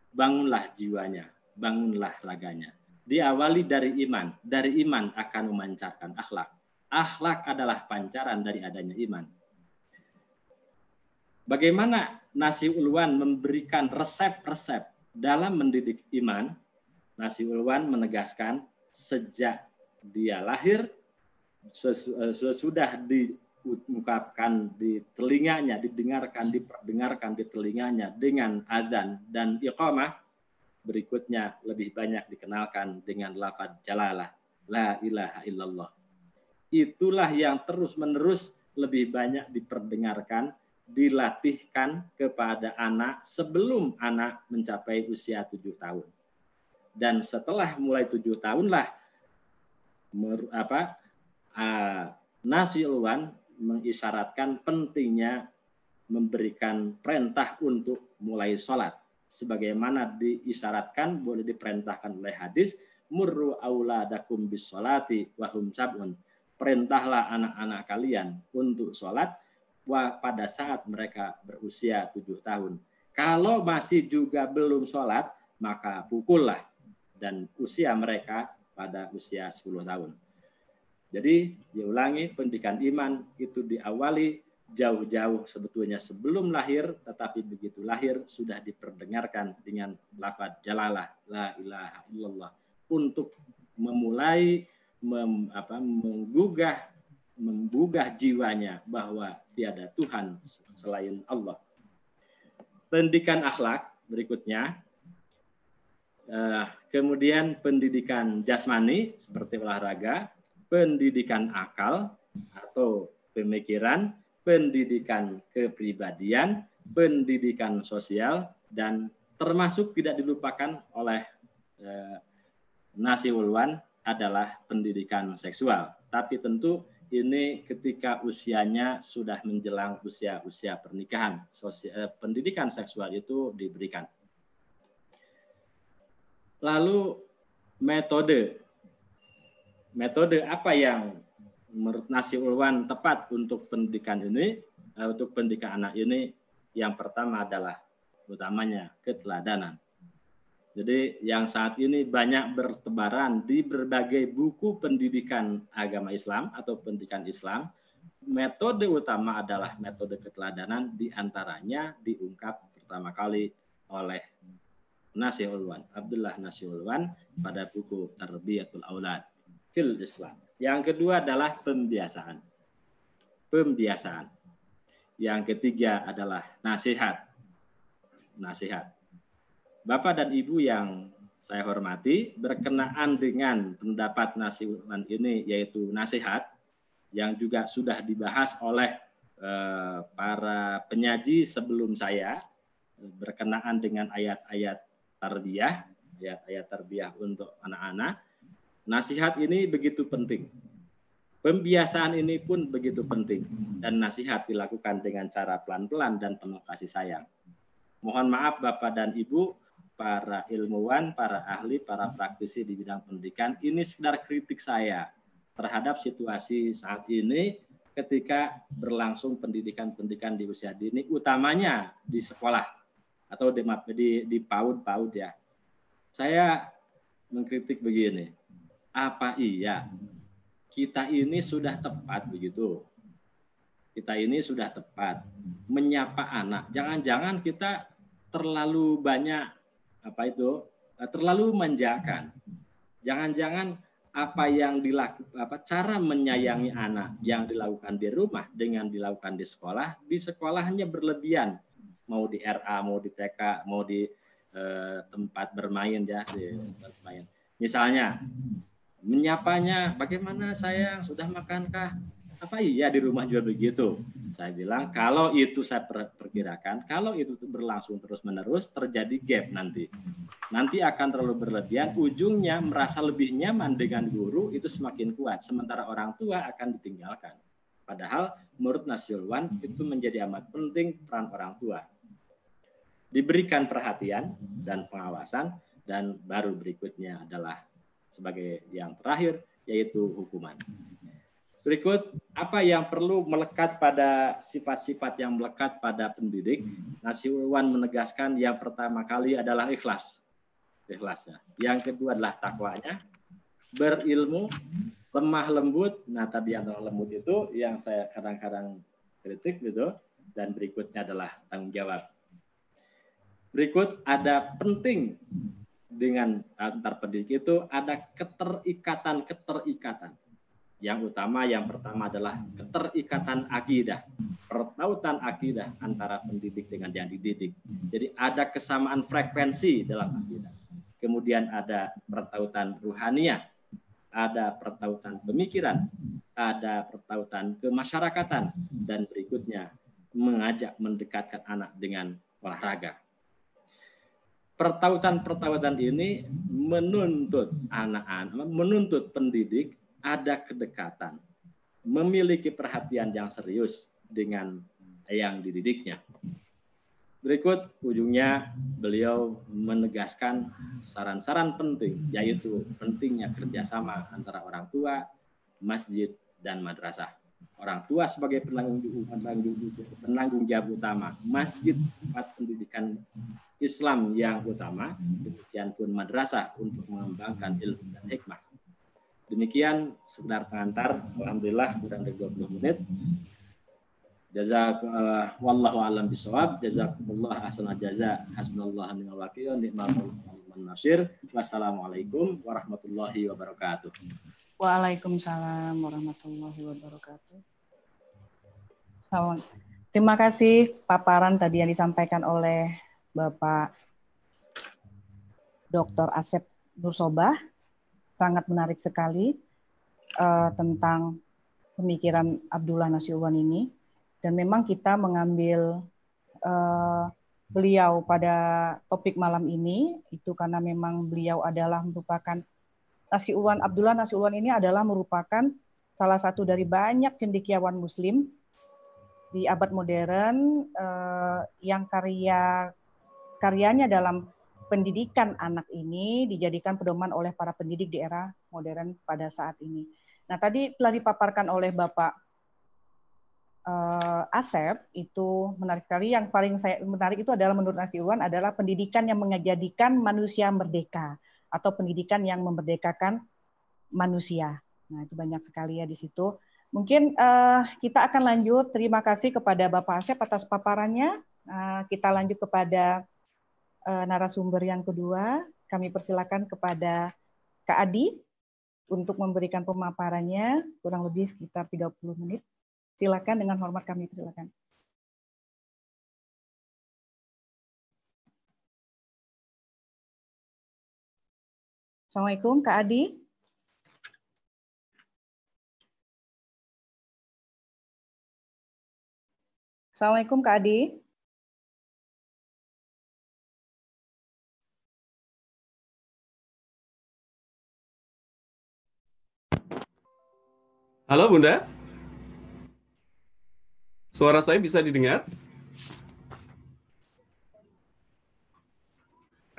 Bangunlah jiwanya, bangunlah raganya. Diawali dari iman. Dari iman akan memancarkan akhlak. Akhlak adalah pancaran dari adanya iman. Bagaimana Nasi Ulwan memberikan resep-resep dalam mendidik iman? Nasi Ulwan menegaskan sejak dia lahir, sesudah diungkapkan di telinganya, diperdengarkan di telinganya dengan azan dan iqamah, berikutnya lebih banyak dikenalkan dengan lafaz jalalah, la ilaha illallah. Itulah yang terus-menerus lebih banyak diperdengarkan, dilatihkan kepada anak sebelum anak mencapai usia 7 tahun. Dan setelah mulai 7 tahun lah Nasi Ulwan mengisyaratkan pentingnya memberikan perintah untuk mulai sholat. Sebagaimana diisyaratkan, boleh diperintahkan oleh hadis, murru auladakum bis sholati wahum sab'un. Perintahlah anak-anak kalian untuk sholat pada saat mereka berusia 7 tahun. Kalau masih juga belum sholat, maka pukullah, dan usia mereka pada usia 10 tahun. Jadi diulangi, pendidikan iman itu diawali jauh-jauh sebetulnya sebelum lahir, tetapi begitu lahir sudah diperdengarkan dengan lafaz jalalah, la ilaha illallah, untuk memulai menggugah jiwanya bahwa tiada Tuhan selain Allah. Pendidikan akhlak berikutnya, kemudian pendidikan jasmani seperti olahraga, pendidikan akal atau pemikiran, pendidikan kepribadian, pendidikan sosial, dan termasuk tidak dilupakan oleh Nasi Ulwan adalah pendidikan seksual. Tapi tentu ini ketika usianya sudah menjelang usia pernikahan. Pendidikan seksual itu diberikan. Lalu metode apa yang menurut Nasi Ulwan tepat untuk pendidikan ini, untuk pendidikan anak ini? Yang pertama adalah utamanya keteladanan. Jadi yang saat ini banyak bertebaran di berbagai buku pendidikan agama Islam atau pendidikan Islam, metode utama adalah metode keteladanan, diantaranya diungkap pertama kali oleh Nasi Ulwan, Abdullah Nasi Ulwan pada buku Tarbiyatul Aulad fil Islam. Yang kedua adalah pembiasaan. Yang ketiga adalah nasihat. Bapak dan Ibu yang saya hormati, berkenaan dengan pendapat Nasi Ulwan ini, yaitu nasihat, yang juga sudah dibahas oleh para penyaji sebelum saya, berkenaan dengan ayat-ayat tarbiyah, ayat-ayat tarbiyah untuk anak-anak. Nasihat ini begitu penting. Pembiasaan ini pun begitu penting. Dan nasihat dilakukan dengan cara pelan-pelan dan penuh kasih sayang. Mohon maaf Bapak dan Ibu, para ilmuwan, para ahli, para praktisi di bidang pendidikan, ini sekedar kritik saya terhadap situasi saat ini ketika berlangsung pendidikan di usia dini, utamanya di sekolah atau di PAUD ya. Saya mengkritik begini, apa iya kita ini sudah tepat begitu? Kita ini sudah tepat menyapa anak. Jangan-jangan kita terlalu banyak terlalu manjakan. Jangan-jangan apa yang cara menyayangi anak yang dilakukan di rumah dengan dilakukan di sekolah hanya berlebihan. Mau di RA, mau di TK, mau di tempat bermain ya, bermain. Misalnya menyapanya, bagaimana sayang, sudah makankah? Apa iya di rumah juga begitu? Saya bilang kalau itu saya perkirakan, kalau itu berlangsung terus-menerus terjadi gap nanti akan terlalu berlebihan, ujungnya merasa lebih nyaman dengan guru itu semakin kuat, sementara orang tua akan ditinggalkan. Padahal menurut Nasi Ulwan itu menjadi amat penting peran orang tua. Diberikan perhatian dan pengawasan, dan baru berikutnya adalah sebagai yang terakhir yaitu hukuman. Berikut apa yang perlu melekat pada sifat-sifat yang melekat pada pendidik? Nasiwan menegaskan yang pertama kali adalah ikhlas. Ikhlasnya. Yang kedua adalah takwanya, berilmu, lemah lembut. Nah, tadi yang lemah lembut itu yang saya kadang-kadang kritik gitu. Dan berikutnya adalah tanggung jawab. Berikut ada penting dengan antar pendidik itu ada keterikatan. Yang utama, yang pertama adalah keterikatan akidah, pertautan akidah antara pendidik dengan yang dididik. Jadi ada kesamaan frekuensi dalam akidah. Kemudian ada pertautan ruhaniyah, ada pertautan pemikiran, ada pertautan kemasyarakatan, dan berikutnya mengajak mendekatkan anak dengan olahraga. Pertautan ini menuntut anak-anak, menuntut pendidik ada kedekatan, memiliki perhatian yang serius dengan yang dididiknya. Berikut ujungnya beliau menegaskan saran-saran penting, yaitu pentingnya kerjasama antara orang tua, masjid, dan madrasah. Orang tua sebagai penanggung jawab utama, masjid tempat pendidikan Islam yang utama, demikian pun madrasah untuk mengembangkan ilmu dan hikmah. Demikian sekedar pengantar. Alhamdulillah kurang dari 20 menit. Wallahu a'lam bishawab. Jazakumullah ahsanal jaza. Hasbunallahu wa ni'mal wakil. Ni'mal nasir. Wassalamualaikum warahmatullahi wabarakatuh. Waalaikumsalam warahmatullahi wabarakatuh. Terima kasih paparan tadi yang disampaikan oleh Bapak Dr. Asep Nursobah. Sangat menarik sekali tentang pemikiran Abdullah Nasiuwan ini. Dan memang kita mengambil beliau pada topik malam ini, itu karena memang beliau adalah merupakan Abdullah Nasiuwan ini adalah merupakan salah satu dari banyak cendekiawan Muslim di abad modern yang karyanya dalam pendidikan anak ini dijadikan pedoman oleh para pendidik di era modern pada saat ini. Nah, tadi telah dipaparkan oleh Bapak Asep, itu menarik sekali. Yang paling saya menarik itu adalah menurut Nasiuwan adalah pendidikan yang menjadikan manusia merdeka atau pendidikan yang memerdekakan manusia. Nah, itu banyak sekali ya di situ. Mungkin kita akan lanjut. Terima kasih kepada Bapak Asep atas paparannya. Kita lanjut kepada narasumber yang kedua. Kami persilakan kepada Kak Adi untuk memberikan pemaparannya kurang lebih sekitar 30 menit. Silakan, dengan hormat kami persilakan. Assalamualaikum Kak Adi. Assalamualaikum Kak Adi. Halo Bunda, suara saya bisa didengar?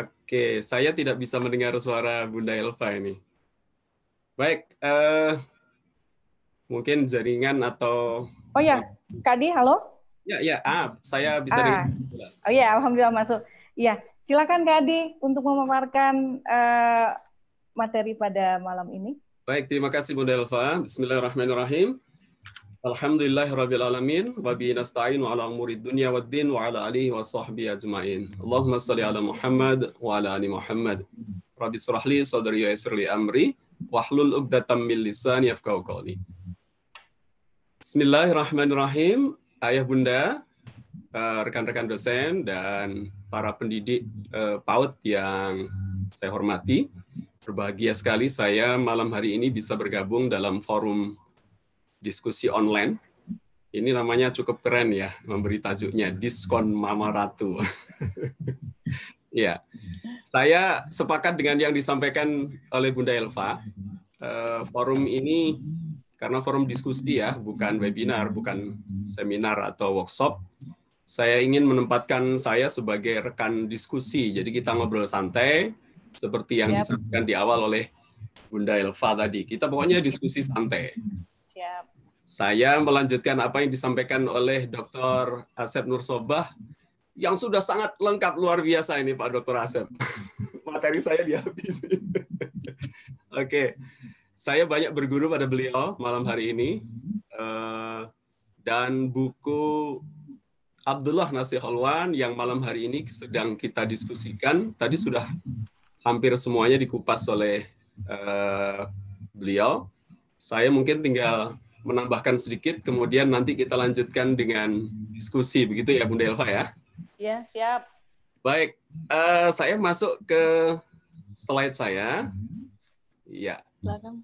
Oke, saya tidak bisa mendengar suara Bunda Elva ini. Baik, mungkin jaringan atau... Oh ya, Kak Adi, halo? Ya, saya bisa dengar. Oh ya, alhamdulillah masuk. Iya, silakan Kak Adi untuk memaparkan materi pada malam ini. Baik, terima kasih Bunda Elva. Bismillahirrahmanirrahim. Alhamdulillahirrabbilalamin. Wa bihi nasta'in wa ala umurid dunya waddin wa ala alihi wa sahbihi ajma'in. Allahumma salli ala Muhammad wa ala ali Muhammad. Rabbi shrah li sadri wa yassir li amri wahlul 'uqdatam min lisani yafqahu qawli. Bismillahirrahmanirrahim. Ayah Bunda, rekan-rekan dosen dan para pendidik PAUD yang saya hormati. Berbahagia sekali saya malam hari ini bisa bergabung dalam forum diskusi online. Ini namanya cukup keren ya, memberi tajuknya Diskon Mama Ratu. Ya, saya sepakat dengan yang disampaikan oleh Bunda Elva. Forum ini karena forum diskusi ya, bukan webinar, bukan seminar atau workshop. Saya ingin menempatkan saya sebagai rekan diskusi. Jadi kita ngobrol santai, seperti yang disampaikan di awal oleh Bunda Elva tadi. Kita pokoknya diskusi santai. Siap. Saya melanjutkan apa yang disampaikan oleh Dr. Asep Nursobah yang sudah sangat lengkap, luar biasa ini Pak Dr. Asep. Materi saya dihabis. Oke, saya banyak berguru pada beliau malam hari ini. Dan buku Abdullah Nasih Hulwan yang malam hari ini sedang kita diskusikan, tadi sudah hampir semuanya dikupas oleh beliau. Saya mungkin tinggal menambahkan sedikit, kemudian nanti kita lanjutkan dengan diskusi, begitu ya Bunda Elva ya? Ya, siap. Baik, saya masuk ke slide saya. Ya. Belakang.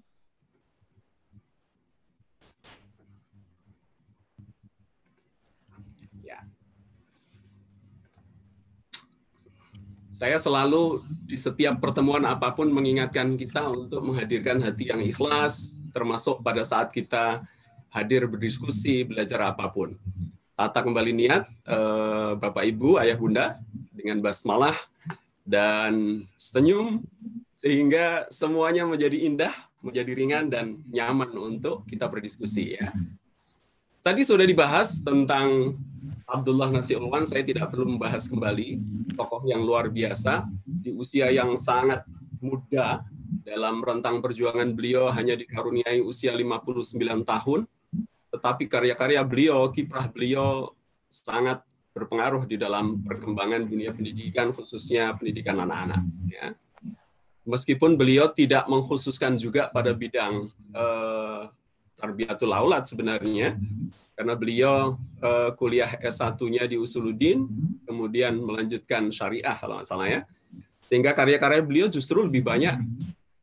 Ya. Saya selalu di setiap pertemuan apapun mengingatkan kita untuk menghadirkan hati yang ikhlas, termasuk pada saat kita hadir berdiskusi, belajar apapun. Tata kembali niat, Bapak Ibu, Ayah Bunda, dengan basmalah dan senyum, sehingga semuanya menjadi indah, menjadi ringan dan nyaman untuk kita berdiskusi ya. Tadi sudah dibahas tentang Abdullah Nasih Hulwan, saya tidak perlu membahas kembali, tokoh yang luar biasa, di usia yang sangat muda, dalam rentang perjuangan beliau hanya dikaruniai usia 59 tahun, tetapi karya-karya beliau, kiprah beliau sangat berpengaruh di dalam perkembangan dunia pendidikan, khususnya pendidikan anak-anak. Ya. Meskipun beliau tidak mengkhususkan juga pada bidang Tarbiyatul Aulad sebenarnya, karena beliau kuliah S1-nya di Usuluddin, kemudian melanjutkan syariah kalau nggak salah ya, sehingga karya-karya beliau justru lebih banyak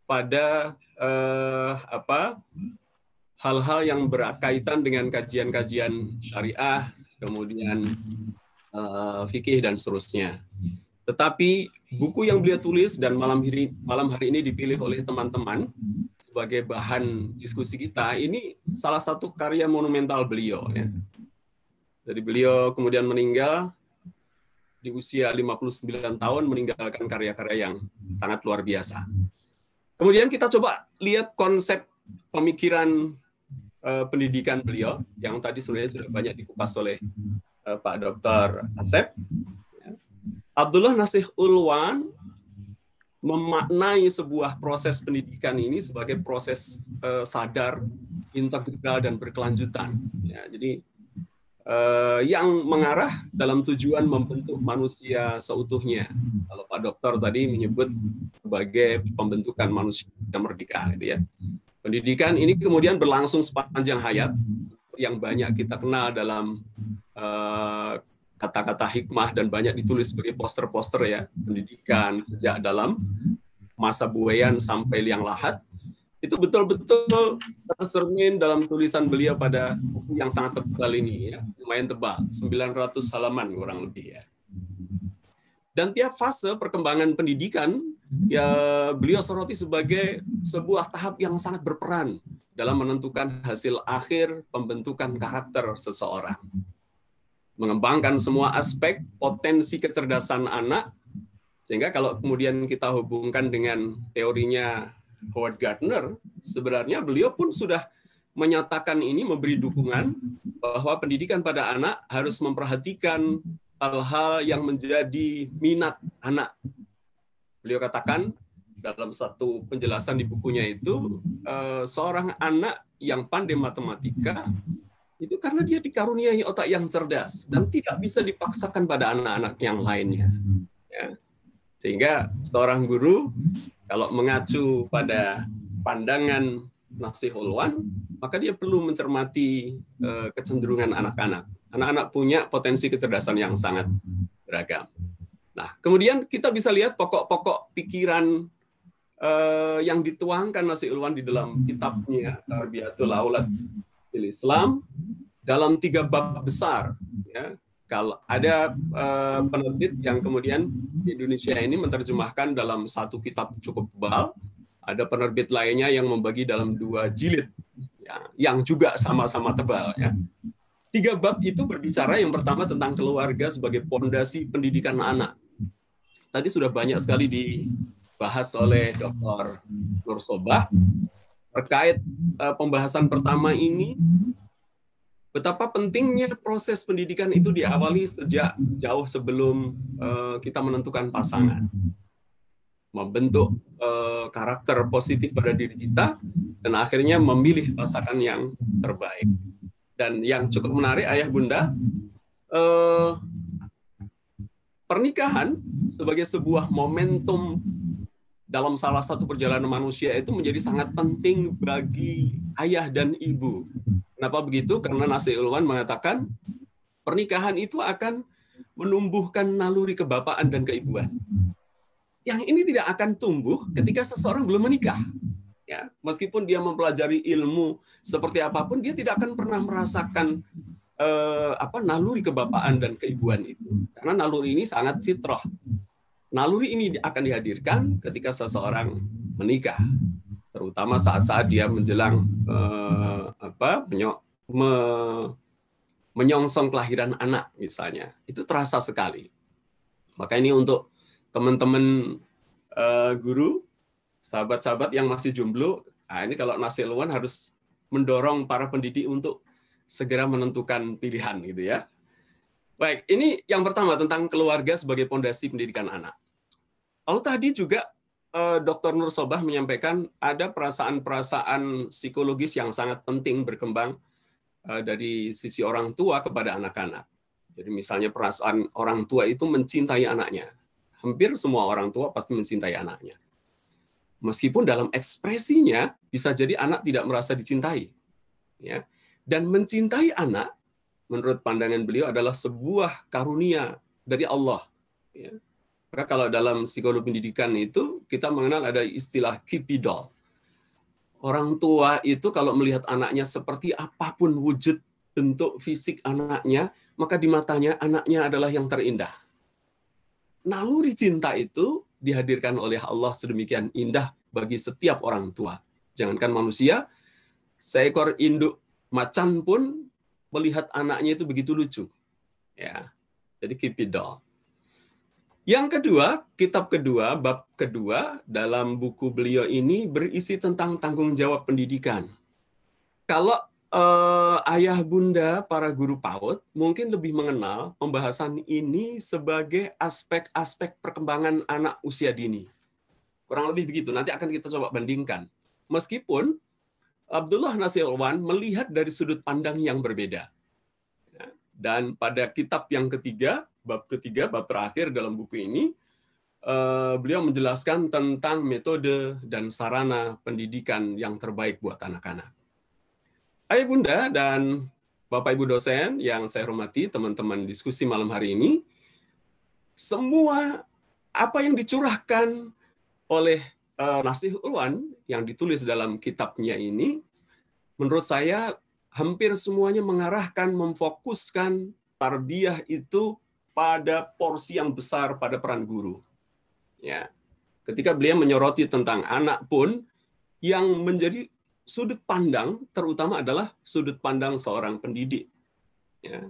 pada hal-hal yang berkaitan dengan kajian-kajian syariah, kemudian fikih dan seterusnya. Tetapi buku yang beliau tulis dan malam hari ini dipilih oleh teman-teman sebagai bahan diskusi kita, ini salah satu karya monumental beliau. Ya. Jadi beliau kemudian meninggal di usia 59 tahun, meninggalkan karya-karya yang sangat luar biasa. Kemudian kita coba lihat konsep pemikiran pendidikan beliau yang tadi sebenarnya sudah banyak dikupas oleh Pak Dr. Asep. Abdullah Nasih Hulwan memaknai sebuah proses pendidikan ini sebagai proses sadar, integral dan berkelanjutan. Ya, jadi yang mengarah dalam tujuan membentuk manusia seutuhnya. Kalau Pak Dokter tadi menyebut sebagai pembentukan manusia merdeka, gitu ya. Pendidikan ini kemudian berlangsung sepanjang hayat, yang banyak kita kenal dalam kata-kata hikmah dan banyak ditulis sebagai poster-poster ya, pendidikan sejak dalam masa buayan sampai liang lahat. Itu betul-betul tercermin dalam tulisan beliau pada buku yang sangat tebal ini ya, lumayan tebal, 900 halaman kurang lebih ya. Dan tiap fase perkembangan pendidikan ya beliau soroti sebagai sebuah tahap yang sangat berperan dalam menentukan hasil akhir pembentukan karakter seseorang. Mengembangkan semua aspek potensi kecerdasan anak, sehingga kalau kemudian kita hubungkan dengan teorinya Howard Gardner, sebenarnya beliau pun sudah menyatakan ini, memberi dukungan bahwa pendidikan pada anak harus memperhatikan hal-hal yang menjadi minat anak. Beliau katakan dalam satu penjelasan di bukunya itu, seorang anak yang pandai matematika itu karena dia dikaruniai otak yang cerdas dan tidak bisa dipaksakan pada anak-anak yang lainnya. Ya. Sehingga seorang guru kalau mengacu pada pandangan Nasih Hulwan, maka dia perlu mencermati kecenderungan anak-anak. Anak-anak punya potensi kecerdasan yang sangat beragam. Nah, kemudian kita bisa lihat pokok-pokok pikiran yang dituangkan Nasih Hulwan di dalam kitabnya Tarbiyatul Aulad fil Islam dalam 3 bab besar. Ya. Kalau ada penerbit yang kemudian di Indonesia ini menerjemahkan dalam satu kitab cukup tebal, ada penerbit lainnya yang membagi dalam 2 jilid, ya, yang juga sama-sama tebal. Ya. 3 bab itu berbicara yang pertama tentang keluarga sebagai pondasi pendidikan anak. Tadi sudah banyak sekali dibahas oleh Dr. Nursobah terkait pembahasan pertama ini. betapa pentingnya proses pendidikan itu diawali sejak jauh sebelum kita menentukan pasangan. Membentuk karakter positif pada diri kita, dan akhirnya memilih pasangan yang terbaik. Dan yang cukup menarik, Ayah Bunda, pernikahan sebagai sebuah momentum dalam salah satu perjalanan manusia itu menjadi sangat penting bagi ayah dan ibu. Kenapa begitu? Karena Nasih Ulwan mengatakan pernikahan itu akan menumbuhkan naluri kebapaan dan keibuan. Yang ini tidak akan tumbuh ketika seseorang belum menikah. Ya, meskipun dia mempelajari ilmu seperti apapun, dia tidak akan pernah merasakan naluri kebapaan dan keibuan itu. Karena naluri ini sangat fitrah. Naluri ini akan dihadirkan ketika seseorang menikah, terutama saat-saat dia menjelang menyongsong kelahiran anak misalnya. Itu terasa sekali. Maka ini untuk teman-teman guru, sahabat-sahabat yang masih jomblo, ini kalau Nasih Ulwan harus mendorong para pendidik untuk segera menentukan pilihan gitu ya. Baik, ini yang pertama tentang keluarga sebagai pondasi pendidikan anak. Lalu tadi juga Dr. Nur Sobah menyampaikan ada perasaan-perasaan psikologis yang sangat penting berkembang dari sisi orang tua kepada anak-anak. Jadi misalnya perasaan orang tua itu mencintai anaknya. Hampir semua orang tua pasti mencintai anaknya. Meskipun dalam ekspresinya bisa jadi anak tidak merasa dicintai. Ya. Dan mencintai anak menurut pandangan beliau adalah sebuah karunia dari Allah. Ya. Maka kalau dalam psikologi pendidikan itu kita mengenal ada istilah kipidol. Orang tua itu kalau melihat anaknya seperti apapun wujud bentuk fisik anaknya, maka di matanya anaknya adalah yang terindah. Naluri cinta itu dihadirkan oleh Allah sedemikian indah bagi setiap orang tua. Jangankan manusia, seekor induk macan pun melihat anaknya itu begitu lucu. Ya. Jadi kipidol. Yang kedua, kitab kedua, bab kedua dalam buku beliau ini berisi tentang tanggung jawab pendidikan. Kalau ayah bunda para guru PAUD mungkin lebih mengenal pembahasan ini sebagai aspek-aspek perkembangan anak usia dini. Kurang lebih begitu, nanti akan kita coba bandingkan. Meskipun Abdullah Nasih Ulwan melihat dari sudut pandang yang berbeda. Dan pada kitab yang ketiga, bab terakhir dalam buku ini, beliau menjelaskan tentang metode dan sarana pendidikan yang terbaik buat anak-anak. Ayah bunda dan bapak ibu dosen yang saya hormati, teman-teman diskusi malam hari ini, semua apa yang dicurahkan oleh Nasih Ulwan yang ditulis dalam kitabnya ini, menurut saya hampir semuanya mengarahkan, memfokuskan tarbiyah itu pada porsi yang besar pada peran guru. Ya. Ketika beliau menyoroti tentang anak pun, yang menjadi sudut pandang terutama adalah sudut pandang seorang pendidik. Ya.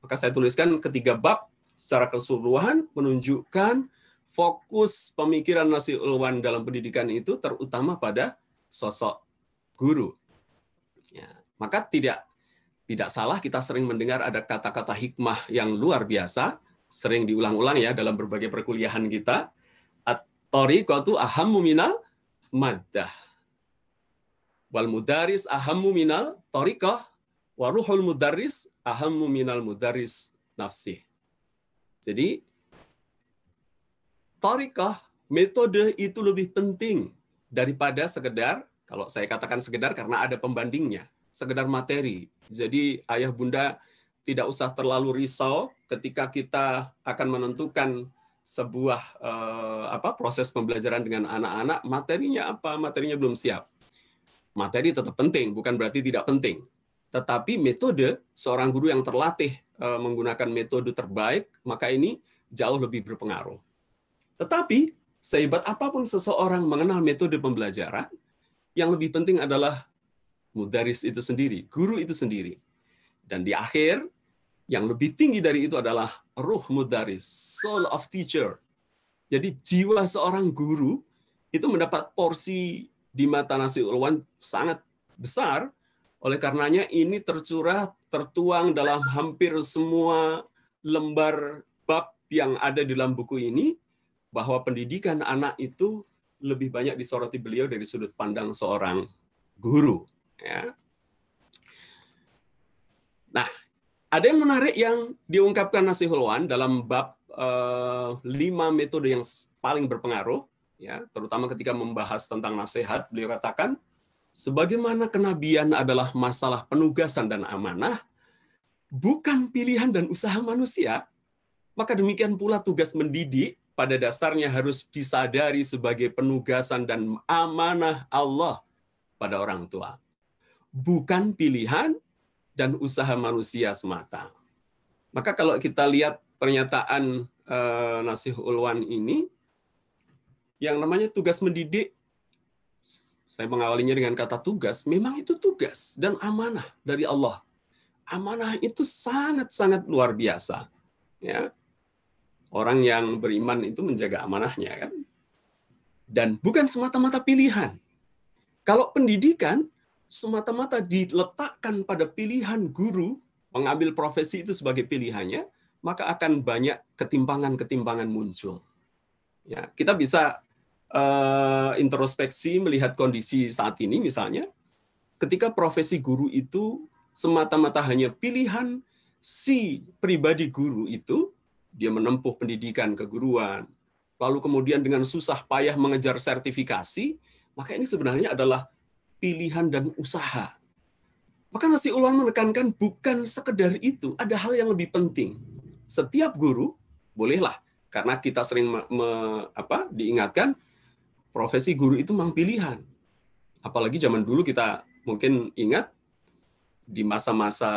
Maka saya tuliskan ketiga bab secara keseluruhan menunjukkan fokus pemikiran Nasih Ulwan dalam pendidikan itu terutama pada sosok guru. Ya. Maka tidak salah kita sering mendengar ada kata-kata hikmah yang luar biasa, sering diulang-ulang ya dalam berbagai perkuliahan kita. At-thariqatu ahammu minal maddah. Wal mudaris ahammu minal thariqah, wa ruhul mudarris ahammu minal mudarris nafsih. Jadi thariqah, metode itu lebih penting daripada sekedar, kalau saya katakan sekedar karena ada pembandingnya, sekedar materi. Jadi ayah bunda tidak usah terlalu risau ketika kita akan menentukan sebuah proses pembelajaran dengan anak-anak, materinya apa, materinya belum siap. Materi tetap penting, bukan berarti tidak penting. Tetapi metode, seorang guru yang terlatih menggunakan metode terbaik, maka ini jauh lebih berpengaruh. Tetapi sehebat apapun seseorang mengenal metode pembelajaran, yang lebih penting adalah mudaris itu sendiri, guru itu sendiri. Dan di akhir, yang lebih tinggi dari itu adalah ruh mudaris, soul of teacher. Jadi jiwa seorang guru itu mendapat porsi di mata Nasih Ulwan sangat besar, Oleh karenanya ini tertuang dalam hampir semua lembar bab yang ada di dalam buku ini, bahwa pendidikan anak itu lebih banyak disoroti beliau dari sudut pandang seorang guru. Ya. Nah, ada yang menarik yang diungkapkan Nasihul Wan dalam bab 5 metode yang paling berpengaruh, ya, terutama ketika membahas tentang nasihat. Beliau katakan, sebagaimana kenabian adalah masalah penugasan dan amanah, bukan pilihan dan usaha manusia, maka demikian pula tugas mendidik pada dasarnya harus disadari sebagai penugasan dan amanah Allah pada orang tua. Bukan pilihan dan usaha manusia semata. Maka kalau kita lihat pernyataan Nasihul Wan ini, yang namanya tugas mendidik, saya mengawalinya dengan kata tugas, memang itu tugas dan amanah dari Allah. Amanah itu sangat-sangat luar biasa. Ya. Orang yang beriman itu menjaga amanahnya, kan? Dan bukan semata-mata pilihan. Kalau pendidikan semata-mata diletakkan pada pilihan guru, mengambil profesi itu sebagai pilihannya, maka akan banyak ketimpangan-ketimpangan muncul. Ya, kita bisa introspeksi melihat kondisi saat ini, misalnya, ketika profesi guru itu semata-mata hanya pilihan si pribadi guru itu, dia menempuh pendidikan keguruan, lalu kemudian dengan susah payah mengejar sertifikasi, maka ini sebenarnya adalah pilihan dan usaha. Maka Nasihul Wan menekankan bukan sekedar itu, ada hal yang lebih penting. Setiap guru, bolehlah, karena kita sering diingatkan, profesi guru itu memang pilihan. Apalagi zaman dulu kita mungkin ingat, di masa-masa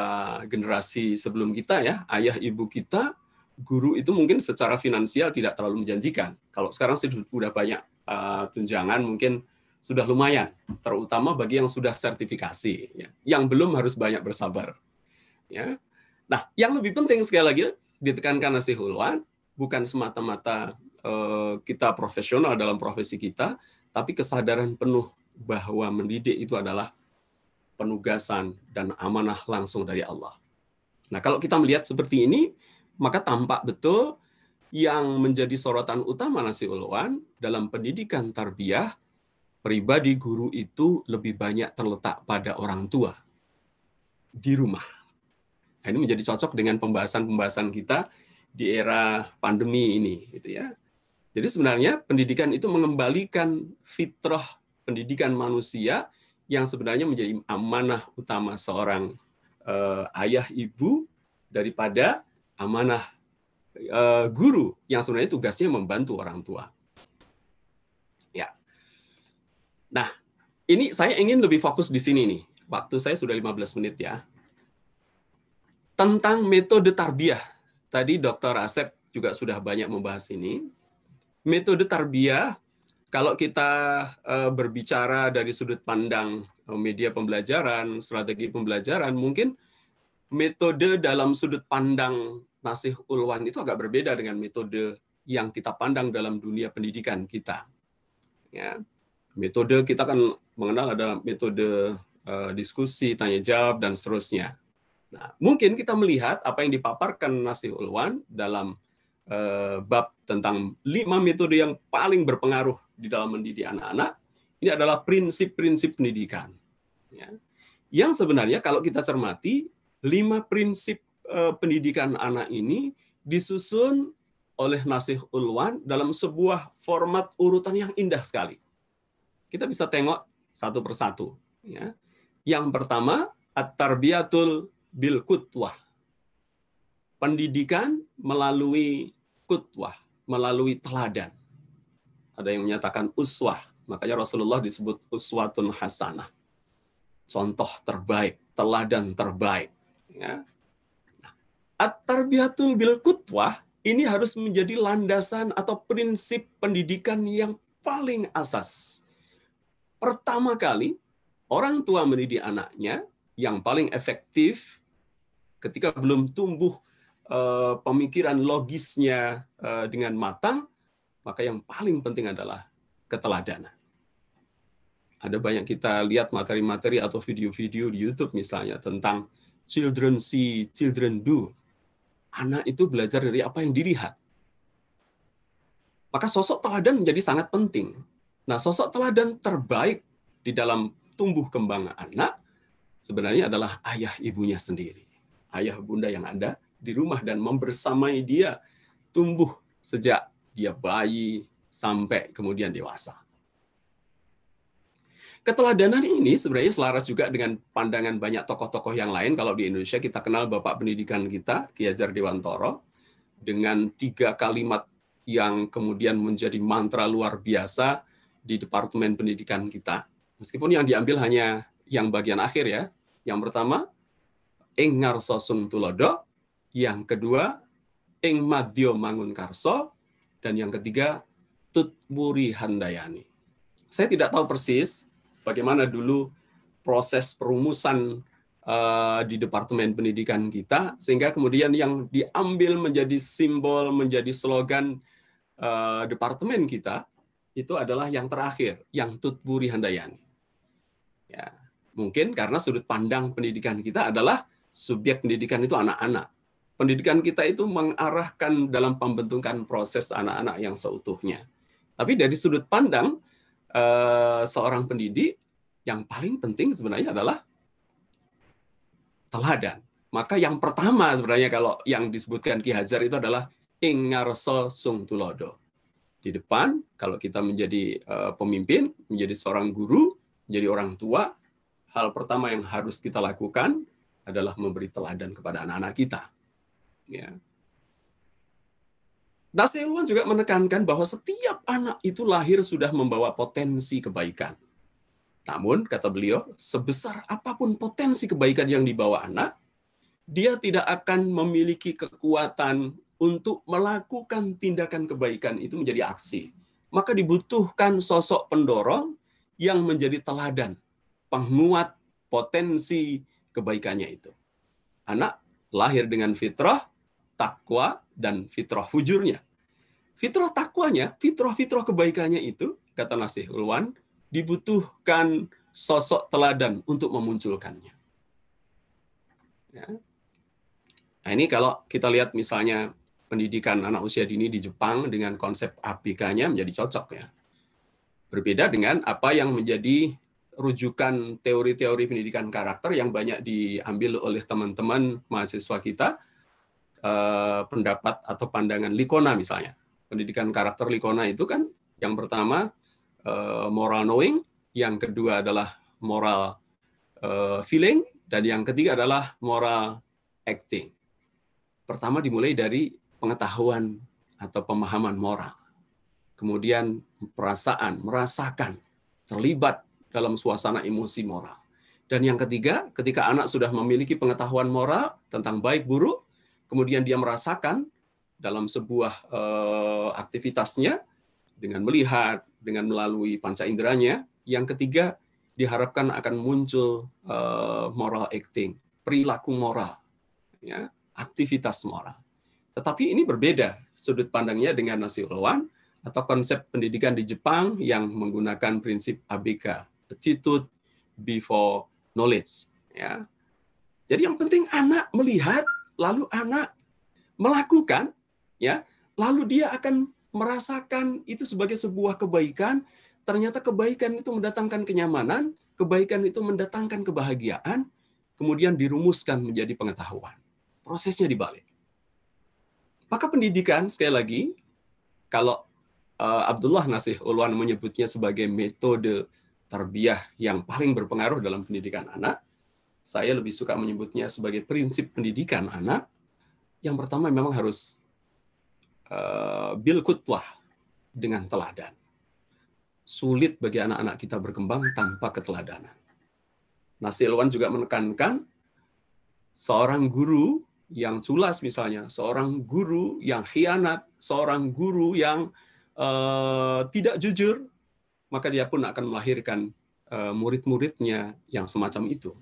generasi sebelum kita, ya, ayah ibu kita, guru itu mungkin secara finansial tidak terlalu menjanjikan. Kalau sekarang sudah banyak tunjangan, mungkin sudah lumayan, terutama bagi yang sudah sertifikasi, ya. Yang belum harus banyak bersabar. Ya. Nah, yang lebih penting sekali lagi ditekankan Nasihul Wan, bukan semata-mata kita profesional dalam profesi kita, tapi kesadaran penuh bahwa mendidik itu adalah penugasan dan amanah langsung dari Allah. Nah, kalau kita melihat seperti ini, maka tampak betul yang menjadi sorotan utama Nasihul Wan dalam pendidikan tarbiyah, pribadi guru itu lebih banyak terletak pada orang tua di rumah. Nah, ini menjadi cocok dengan pembahasan-pembahasan kita di era pandemi ini, gitu ya. Jadi sebenarnya pendidikan itu mengembalikan fitrah pendidikan manusia yang sebenarnya menjadi amanah utama seorang ayah ibu daripada amanah guru yang sebenarnya tugasnya membantu orang tua. Ya. Nah, ini saya ingin lebih fokus di sini nih. Waktu saya sudah 15 menit ya. Tentang metode tarbiyah. Tadi Dr. Asep juga sudah banyak membahas ini. Metode tarbiyah, kalau kita berbicara dari sudut pandang media pembelajaran, strategi pembelajaran, mungkin metode dalam sudut pandang Nasihul Wan itu agak berbeda dengan metode yang kita pandang dalam dunia pendidikan kita. Ya. Metode kita kan mengenal ada metode diskusi, tanya jawab, dan seterusnya. Nah, mungkin kita melihat apa yang dipaparkan Nasihul Wan dalam bab tentang 5 metode yang paling berpengaruh di dalam mendidik anak-anak, ini adalah prinsip-prinsip pendidikan. Ya. Yang sebenarnya kalau kita cermati, 5 prinsip pendidikan anak ini disusun oleh Nasihul Wan dalam sebuah format urutan yang indah sekali. Kita bisa tengok satu persatu. Ya. Yang pertama, at-tarbiyatul bil qudwah. Pendidikan melalui qudwah, melalui teladan. Ada yang menyatakan uswah, makanya Rasulullah disebut uswatun hasanah. Contoh terbaik, teladan terbaik. Ya. At-tarbiyatul bil qudwah ini harus menjadi landasan atau prinsip pendidikan yang paling asas. Pertama kali, orang tua mendidik anaknya yang paling efektif ketika belum tumbuh pemikiran logisnya dengan matang, maka yang paling penting adalah keteladanan. Ada banyak kita lihat materi-materi atau video-video di YouTube misalnya tentang children see, children do. Anak itu belajar dari apa yang dilihat. Maka sosok teladan menjadi sangat penting. Nah, sosok teladan terbaik di dalam tumbuh kembang anak sebenarnya adalah ayah ibunya sendiri. Ayah bunda yang ada di rumah dan membersamai dia tumbuh sejak dia bayi sampai kemudian dewasa. Keteladanan ini sebenarnya selaras juga dengan pandangan banyak tokoh-tokoh yang lain. Kalau di Indonesia kita kenal Bapak Pendidikan kita, Ki Hajar Dewantoro, dengan 3 kalimat yang kemudian menjadi mantra luar biasa di Departemen Pendidikan kita. Meskipun yang diambil hanya yang bagian akhir ya. Yang pertama, ing ngarsa sung tulodo. Yang kedua, ing madya mangun karso. Dan yang ketiga, tutwuri handayani. Saya tidak tahu persis bagaimana dulu proses perumusan di Departemen Pendidikan kita, sehingga kemudian yang diambil menjadi simbol, menjadi slogan departemen kita, itu adalah yang terakhir, yang tutwuri handayani. Ya, mungkin karena sudut pandang pendidikan kita adalah subjek pendidikan itu anak-anak. Pendidikan kita itu mengarahkan dalam pembentukan proses anak-anak yang seutuhnya. Tapi dari sudut pandang seorang pendidik, yang paling penting sebenarnya adalah teladan. Maka yang pertama sebenarnya kalau yang disebutkan Ki Hajar itu adalah ing ngarsa sung tulodo. Di depan, kalau kita menjadi pemimpin, menjadi seorang guru, menjadi orang tua, hal pertama yang harus kita lakukan adalah memberi teladan kepada anak-anak kita. Ya. Nasih Ulwan juga menekankan bahwa setiap anak itu lahir sudah membawa potensi kebaikan. Namun, kata beliau, sebesar apapun potensi kebaikan yang dibawa anak, dia tidak akan memiliki kekuatan untuk melakukan tindakan kebaikan itu menjadi aksi. Maka dibutuhkan sosok pendorong yang menjadi teladan, penguat potensi kebaikannya itu. Anak lahir dengan fitrah, takwa, dan fitrah fujurnya. Fitrah takwanya, fitrah kebaikannya itu, kata Nasih Ulwan, dibutuhkan sosok teladan untuk memunculkannya. Ya. Nah, ini kalau kita lihat misalnya pendidikan anak usia dini di Jepang dengan konsep ABK-nya menjadi cocok ya. Berbeda dengan apa yang menjadi rujukan teori-teori pendidikan karakter yang banyak diambil oleh teman-teman mahasiswa kita, pendapat atau pandangan Likona misalnya. Pendidikan karakter Likona itu kan yang pertama moral knowing, yang kedua adalah moral feeling, dan yang ketiga adalah moral acting. Pertama dimulai dari pengetahuan atau pemahaman moral. Kemudian perasaan, merasakan, terlibat dalam suasana emosi moral. Dan yang ketiga, ketika anak sudah memiliki pengetahuan moral tentang baik buruk, kemudian dia merasakan dalam sebuah aktivitasnya dengan melihat, dengan melalui panca inderanya. Yang ketiga, diharapkan akan muncul moral acting, perilaku moral, ya, aktivitas moral. Tetapi ini berbeda sudut pandangnya dengan Nasih Ulwan atau konsep pendidikan di Jepang yang menggunakan prinsip ABK, attitude before knowledge. Ya. Jadi yang penting anak melihat, lalu anak melakukan, ya, lalu dia akan merasakan itu sebagai sebuah kebaikan. Ternyata kebaikan itu mendatangkan kenyamanan, kebaikan itu mendatangkan kebahagiaan, kemudian dirumuskan menjadi pengetahuan. Prosesnya dibalik. Maka pendidikan, sekali lagi, kalau Abdullah Nasih Ulwan menyebutnya sebagai metode tarbiyah yang paling berpengaruh dalam pendidikan anak, saya lebih suka menyebutnya sebagai prinsip pendidikan anak. Yang pertama memang harus bil qudwah, dengan teladan. Sulit bagi anak-anak kita berkembang tanpa keteladanan. Nasih Ulwan juga menekankan seorang guru yang culas misalnya, seorang guru yang khianat, seorang guru yang tidak jujur, maka dia pun akan melahirkan murid-muridnya yang semacam itu.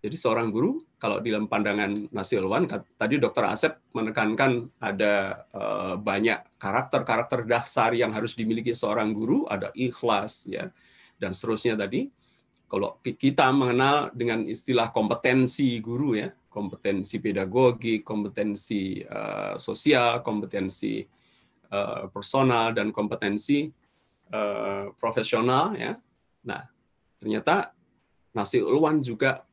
Jadi seorang guru, kalau dalam pandangan Nasih Ulwan, tadi Dr. Asep menekankan ada banyak karakter-karakter dasar yang harus dimiliki seorang guru, ada ikhlas, ya, dan seterusnya tadi. Kalau kita mengenal dengan istilah kompetensi guru ya, kompetensi pedagogi, kompetensi sosial, kompetensi personal, dan kompetensi profesional ya. Nah, ternyata Nasil Ulwan juga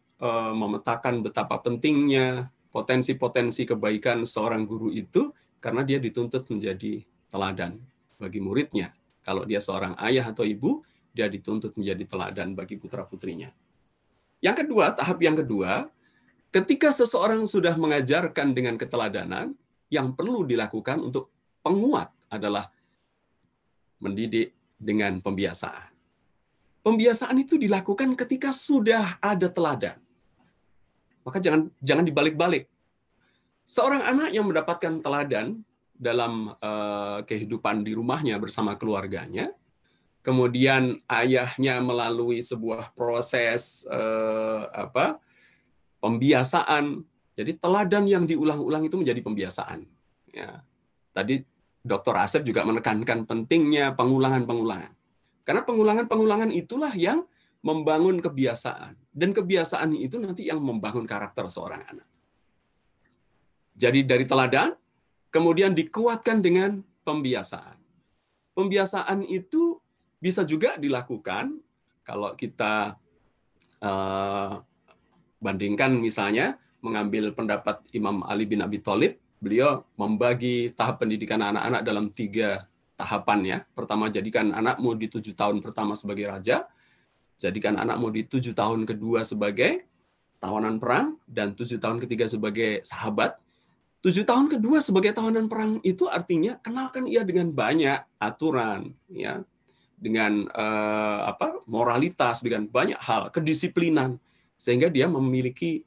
memetakan betapa pentingnya potensi-potensi kebaikan seorang guru itu karena dia dituntut menjadi teladan bagi muridnya. Kalau dia seorang ayah atau ibu, dia dituntut menjadi teladan bagi putra-putrinya. Yang kedua, tahap yang kedua, ketika seseorang sudah mengajarkan dengan keteladanan, yang perlu dilakukan untuk penguat adalah mendidik dengan pembiasaan. Pembiasaan itu dilakukan ketika sudah ada teladan. Maka jangan dibalik-balik. Seorang anak yang mendapatkan teladan dalam kehidupan di rumahnya bersama keluarganya, kemudian ayahnya melalui sebuah proses pembiasaan. Jadi teladan yang diulang-ulang itu menjadi pembiasaan. Ya. Tadi Dr. Asep juga menekankan pentingnya pengulangan-pengulangan. Karena pengulangan-pengulangan itulah yang membangun kebiasaan. Dan kebiasaan itu nanti yang membangun karakter seorang anak. Jadi dari teladan, kemudian dikuatkan dengan pembiasaan. Pembiasaan itu bisa juga dilakukan kalau kita bandingkan misalnya mengambil pendapat Imam Ali bin Abi Thalib, beliau membagi tahap pendidikan anak-anak dalam 3 tahapan ya. Pertama, jadikan anakmu di 7 tahun pertama sebagai raja, jadikan anakmu di 7 tahun kedua sebagai tawanan perang, dan 7 tahun ketiga sebagai sahabat. 7 tahun kedua sebagai tawanan perang itu artinya kenalkan ia dengan banyak aturan, ya, dengan moralitas, dengan banyak hal, kedisiplinan, sehingga dia memiliki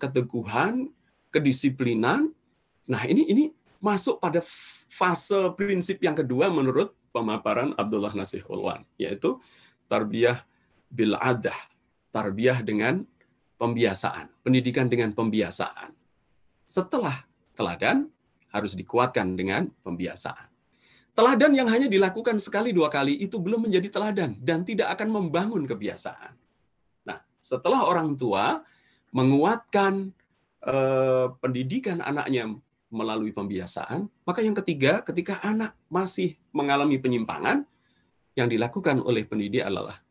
keteguhan, kedisiplinan. Nah, ini masuk pada fase prinsip yang kedua menurut pemaparan Abdullah Nasih Ulwan, yaitu tarbiyah bil adah, tarbiyah dengan pembiasaan, pendidikan dengan pembiasaan. Setelah teladan harus dikuatkan dengan pembiasaan. Teladan yang hanya dilakukan sekali 2 kali itu belum menjadi teladan dan tidak akan membangun kebiasaan. Nah, setelah orang tua menguatkan pendidikan anaknya melalui pembiasaan, maka yang ketiga, ketika anak masih mengalami penyimpangan, yang dilakukan oleh pendidik adalah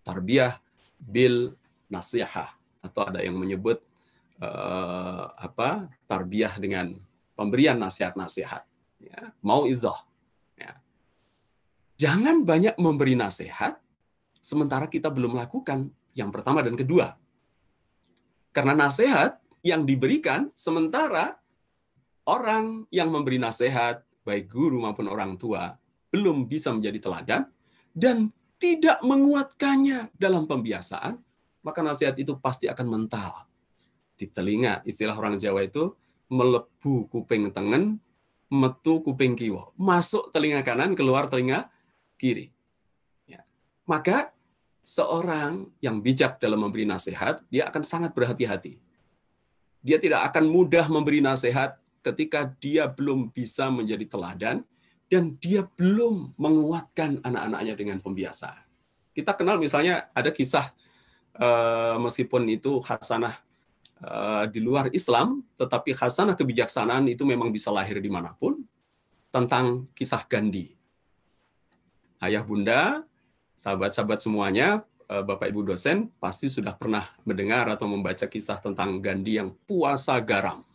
tarbiyah bil nasihah, atau ada yang menyebut tarbiyah dengan pemberian nasihat-nasihat, ya, mauizah. Ya. Jangan banyak memberi nasihat sementara kita belum melakukan yang pertama dan kedua. Karena nasihat yang diberikan sementara orang yang memberi nasihat, baik guru maupun orang tua, belum bisa menjadi teladan dan tidak menguatkannya dalam pembiasaan, maka nasihat itu pasti akan mental di telinga. Istilah orang Jawa itu melebu kuping tengen, metu kuping kiwa. Masuk telinga kanan, keluar telinga kiri. Ya. Maka seorang yang bijak dalam memberi nasihat, dia akan sangat berhati-hati. Dia tidak akan mudah memberi nasihat ketika dia belum bisa menjadi teladan dan dia belum menguatkan anak-anaknya dengan pembiasaan. Kita kenal misalnya ada kisah, meskipun itu hasanah di luar Islam, tetapi hasanah kebijaksanaan itu memang bisa lahir dimanapun, tentang kisah Gandhi. Ayah bunda, sahabat-sahabat semuanya, Bapak Ibu dosen pasti sudah pernah mendengar atau membaca kisah tentang Gandhi yang puasa garam.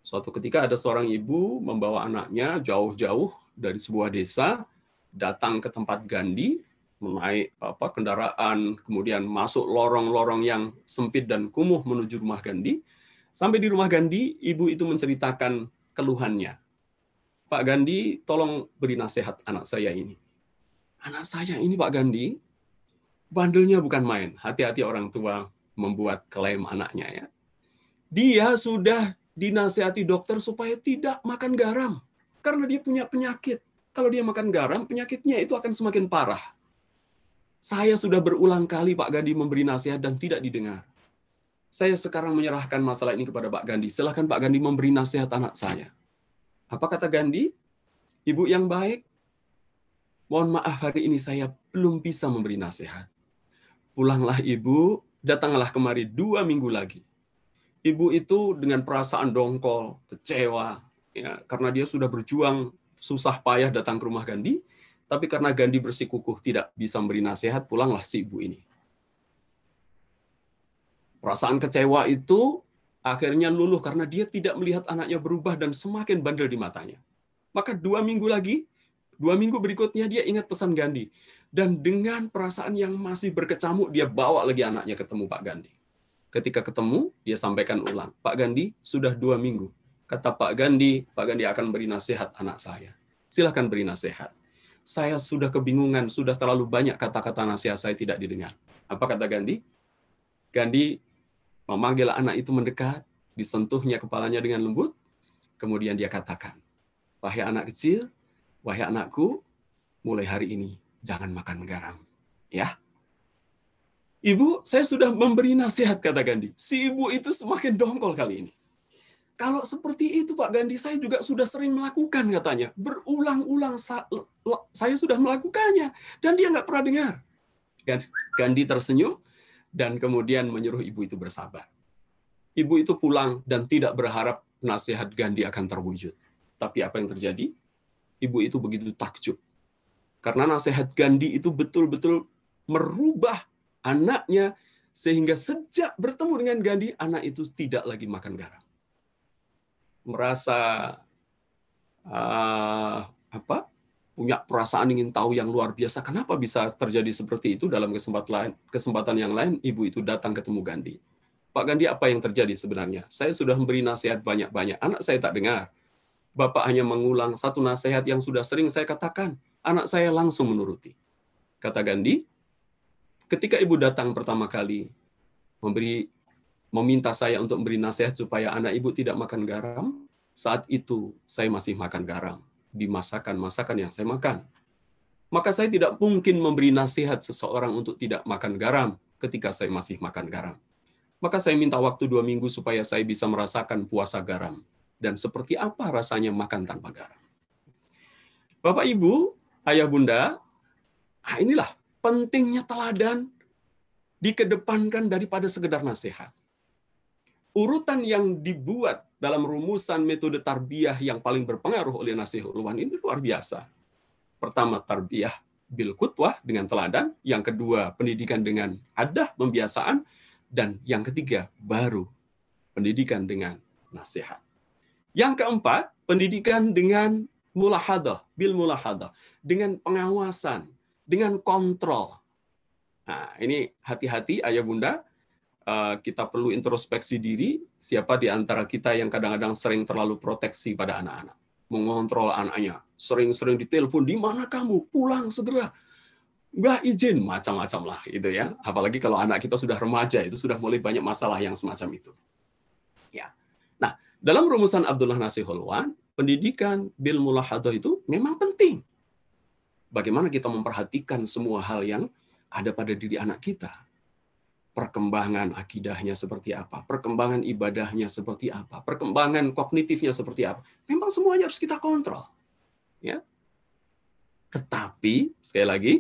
Suatu ketika ada seorang ibu membawa anaknya jauh-jauh dari sebuah desa, datang ke tempat Gandhi, menaik kendaraan, kemudian masuk lorong-lorong yang sempit dan kumuh menuju rumah Gandhi. Sampai di rumah Gandhi, ibu itu menceritakan keluhannya. Pak Gandhi, tolong beri nasihat anak saya ini. Anak saya ini Pak Gandhi, bandelnya bukan main. Hati-hati orang tua membuat klaim anaknya, ya. Dia sudah dinasihati dokter supaya tidak makan garam karena dia punya penyakit. Kalau dia makan garam, penyakitnya itu akan semakin parah. Saya sudah berulang kali Pak Gandhi memberi nasihat dan tidak didengar. Saya sekarang menyerahkan masalah ini kepada Pak Gandhi. Silakan Pak Gandhi memberi nasihat anak saya. Apa kata Gandhi? Ibu yang baik, mohon maaf hari ini saya belum bisa memberi nasihat. Pulanglah ibu, datanglah kemari 2 minggu lagi. Ibu itu dengan perasaan dongkol, kecewa, ya, karena dia sudah berjuang susah payah datang ke rumah Gandhi, tapi karena Gandhi bersikukuh tidak bisa memberi nasihat, pulanglah si ibu ini. Perasaan kecewa itu akhirnya luluh karena dia tidak melihat anaknya berubah dan semakin bandel di matanya. Maka 2 minggu lagi, 2 minggu berikutnya dia ingat pesan Gandhi. Dan dengan perasaan yang masih berkecamuk, dia bawa lagi anaknya ketemu Pak Gandhi. Ketika ketemu, dia sampaikan ulang, Pak Gandhi, sudah 2 minggu. Kata Pak Gandhi akan beri nasihat anak saya. Silahkan beri nasihat. Saya sudah kebingungan, sudah terlalu banyak kata-kata nasihat saya tidak didengar. Apa kata Gandhi? Gandhi memanggil anak itu mendekat, disentuhnya kepalanya dengan lembut, kemudian dia katakan, wahai anak kecil, wahai anakku, mulai hari ini jangan makan garam. Ya. Ibu, saya sudah memberi nasihat, kata Gandhi. Si ibu itu semakin dongkol kali ini. Kalau seperti itu, Pak Gandhi, saya juga sudah sering melakukan, katanya. Berulang-ulang saya sudah melakukannya. Dan dia nggak pernah dengar. Gandhi tersenyum, dan kemudian menyuruh ibu itu bersabar. Ibu itu pulang dan tidak berharap nasihat Gandhi akan terwujud. Tapi apa yang terjadi? Ibu itu begitu takjub. Karena nasihat Gandhi itu betul-betul merubah anaknya, sehingga sejak bertemu dengan Gandhi, anak itu tidak lagi makan garam. Merasa punya perasaan ingin tahu yang luar biasa. Kenapa bisa terjadi seperti itu? Dalam kesempatan yang lain, ibu itu datang ketemu Gandhi. Pak Gandhi, apa yang terjadi sebenarnya? Saya sudah memberi nasihat banyak-banyak. Anak saya tak dengar. Bapak hanya mengulang satu nasihat yang sudah sering saya katakan. Anak saya langsung menuruti. Kata Gandhi, ketika ibu datang pertama kali, meminta saya untuk memberi nasihat supaya anak ibu tidak makan garam, saat itu saya masih makan garam di masakan-masakan yang saya makan. Maka saya tidak mungkin memberi nasihat seseorang untuk tidak makan garam ketika saya masih makan garam. Maka saya minta waktu 2 minggu supaya saya bisa merasakan puasa garam. Dan seperti apa rasanya makan tanpa garam. Bapak, Ibu, Ayah, Bunda, inilah pentingnya teladan dikedepankan daripada sekedar nasihat. Urutan yang dibuat dalam rumusan metode tarbiyah yang paling berpengaruh oleh Nasihul Ulwan ini luar biasa. Pertama, tarbiyah bil qudwah dengan teladan. Yang kedua, pendidikan dengan adah, pembiasaan. Dan yang ketiga, baru pendidikan dengan nasihat. Yang keempat, pendidikan dengan mulahadah, bil mulahadah. Dengan pengawasan, dengan kontrol. Nah, ini hati-hati Ayah Bunda. Kita perlu introspeksi diri, siapa di antara kita yang kadang-kadang sering terlalu proteksi pada anak-anak. Mengontrol anaknya, sering-sering ditelepon, di mana kamu? Pulang segera. Nggak izin, macam-macam lah. Gitu ya. Apalagi kalau anak kita sudah remaja, itu sudah mulai banyak masalah yang semacam itu. Ya. Nah, dalam rumusan Abdullah Nasihul Ulwan, pendidikan bil mulahadah itu memang penting. Bagaimana kita memperhatikan semua hal yang ada pada diri anak kita. Perkembangan akidahnya seperti apa, perkembangan ibadahnya seperti apa, perkembangan kognitifnya seperti apa. Memang semuanya harus kita kontrol. Ya. Tetapi, sekali lagi,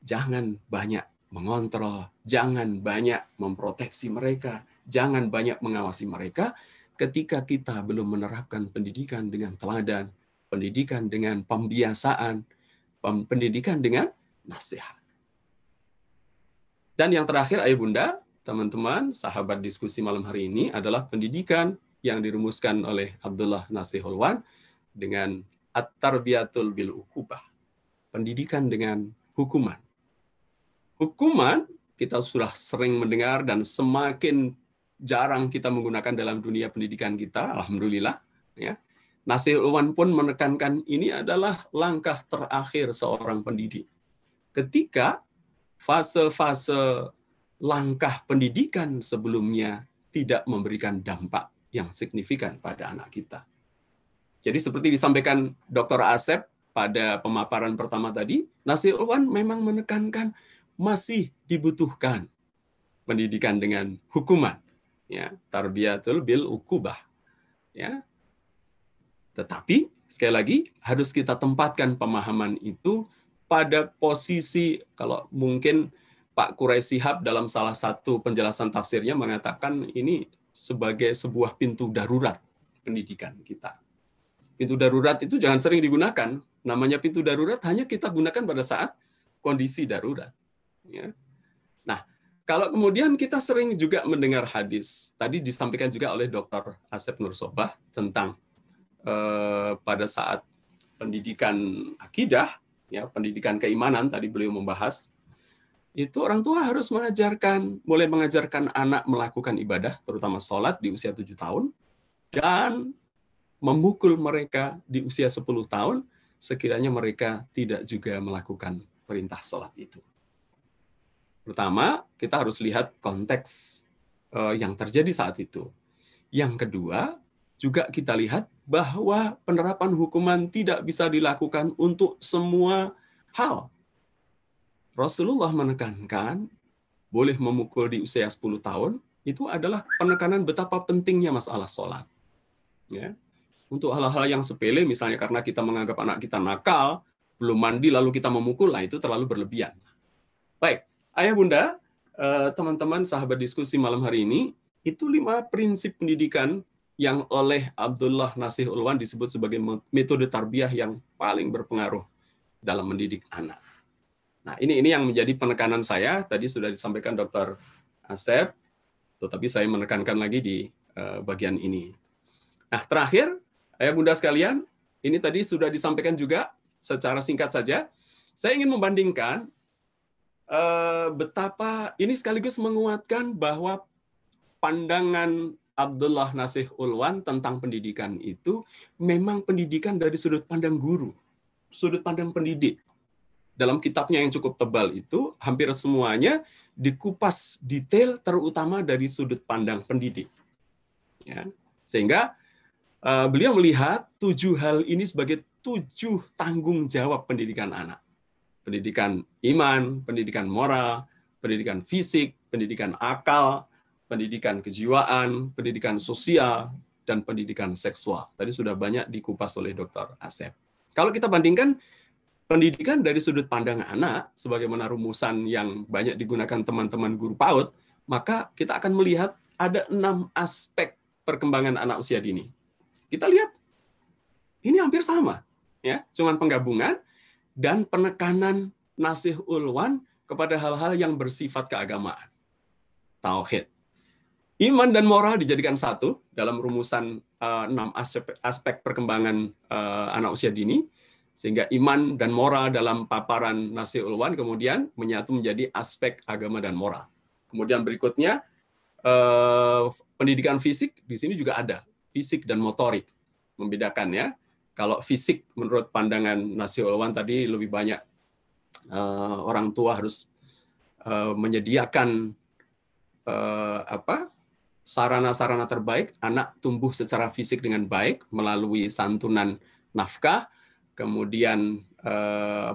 jangan banyak mengontrol, jangan banyak memproteksi mereka, jangan banyak mengawasi mereka ketika kita belum menerapkan pendidikan dengan teladan, pendidikan dengan pembiasaan, pendidikan dengan nasihat. Dan yang terakhir, Ayah Bunda, teman-teman, sahabat diskusi malam hari ini adalah pendidikan yang dirumuskan oleh Abdullah Nasihul Ulwan dengan at-tarbiyatul bil uqubah. Pendidikan dengan hukuman. Hukuman kita sudah sering mendengar dan semakin jarang kita menggunakan dalam dunia pendidikan kita, alhamdulillah. Ya. Nasihul Ulwan pun menekankan ini adalah langkah terakhir seorang pendidik. Ketika fase-fase langkah pendidikan sebelumnya tidak memberikan dampak yang signifikan pada anak kita. Jadi seperti disampaikan Dr. Asep pada pemaparan pertama tadi, Nasihul Ulwan memang menekankan masih dibutuhkan pendidikan dengan hukuman, ya, tarbiyatul bil uqubah, ya. Tetapi sekali lagi harus kita tempatkan pemahaman itu pada posisi, kalau mungkin Pak Quraisy Shihab dalam salah satu penjelasan tafsirnya mengatakan ini sebagai sebuah pintu darurat pendidikan kita. Pintu darurat itu jangan sering digunakan. Namanya pintu darurat hanya kita gunakan pada saat kondisi darurat. Ya. Nah, kalau kemudian kita sering juga mendengar hadis, tadi disampaikan juga oleh Dr. Asep Nursobah tentang pada saat pendidikan akidah, ya pendidikan keimanan tadi beliau membahas, itu orang tua harus mulai mengajarkan anak melakukan ibadah, terutama sholat di usia 7 tahun, dan memukul mereka di usia 10 tahun, sekiranya mereka tidak juga melakukan perintah sholat itu. Pertama, kita harus lihat konteks yang terjadi saat itu. Yang kedua, juga kita lihat bahwa penerapan hukuman tidak bisa dilakukan untuk semua hal. Rasulullah menekankan, boleh memukul di usia 10 tahun, itu adalah penekanan betapa pentingnya masalah sholat. Ya. Untuk hal-hal yang sepele, misalnya karena kita menganggap anak kita nakal, belum mandi lalu kita memukul, nah itu terlalu berlebihan. Baik, Ayah Bunda, teman-teman sahabat diskusi malam hari ini, itu 5 prinsip pendidikan yang oleh Abdullah Nasih Ulwan disebut sebagai metode tarbiyah yang paling berpengaruh dalam mendidik anak. Nah, ini yang menjadi penekanan saya, tadi sudah disampaikan Dr. Asep, tetapi saya menekankan lagi di bagian ini. Nah, terakhir, Ayah Bunda sekalian, ini tadi sudah disampaikan juga secara singkat saja, saya ingin membandingkan betapa ini sekaligus menguatkan bahwa pandangan Abdullah Nasih Ulwan tentang pendidikan itu memang pendidikan dari sudut pandang guru, sudut pandang pendidik. Dalam kitabnya yang cukup tebal itu, hampir semuanya dikupas detail terutama dari sudut pandang pendidik. Ya. Sehingga beliau melihat 7 hal ini sebagai 7 tanggung jawab pendidikan anak. Pendidikan iman, pendidikan moral, pendidikan fisik, pendidikan akal, pendidikan kejiwaan, pendidikan sosial, dan pendidikan seksual. Tadi sudah banyak dikupas oleh Dr. Asep. Kalau kita bandingkan pendidikan dari sudut pandang anak, sebagaimana rumusan yang banyak digunakan teman-teman guru PAUD, maka kita akan melihat ada 6 aspek perkembangan anak usia dini. Kita lihat, ini hampir sama. Ya, cuman penggabungan dan penekanan Nasih Ulwan kepada hal-hal yang bersifat keagamaan. Tauhid. Iman dan moral dijadikan satu dalam rumusan 6 aspek perkembangan anak usia dini, sehingga iman dan moral dalam paparan Nasih Ulwan kemudian menyatu menjadi aspek agama dan moral. Kemudian berikutnya, pendidikan fisik, di sini juga ada, fisik dan motorik, membedakan ya. Kalau fisik menurut pandangan Nasih Ulwan tadi lebih banyak orang tua harus menyediakan sarana-sarana terbaik, anak tumbuh secara fisik dengan baik melalui santunan nafkah, kemudian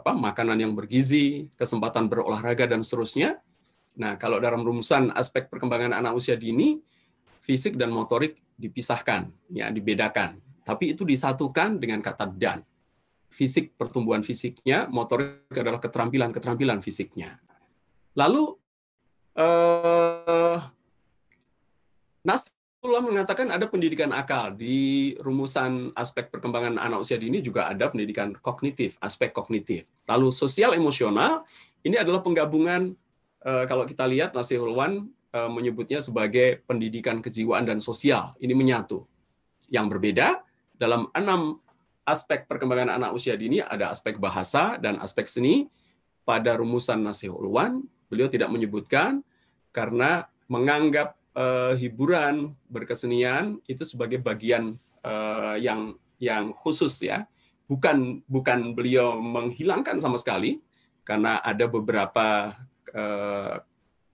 makanan yang bergizi, kesempatan berolahraga dan seterusnya. Nah, kalau dalam rumusan aspek perkembangan anak usia dini, fisik dan motorik dipisahkan, ya dibedakan. Tapi itu disatukan dengan kata dan. Fisik pertumbuhan fisiknya, motorik adalah keterampilan fisiknya. Lalu Nasrullah mengatakan ada pendidikan akal. Di rumusan aspek perkembangan anak usia dini juga ada pendidikan kognitif, aspek kognitif. Lalu sosial emosional, ini adalah penggabungan, kalau kita lihat Nasih Ulwan menyebutnya sebagai pendidikan kejiwaan dan sosial. Ini menyatu. Yang berbeda, dalam 6 aspek perkembangan anak usia dini ada aspek bahasa dan aspek seni. Pada rumusan Nasih Ulwan, beliau tidak menyebutkan karena menganggap hiburan, berkesenian itu sebagai bagian yang khusus ya. Bukan beliau menghilangkan sama sekali, karena ada beberapa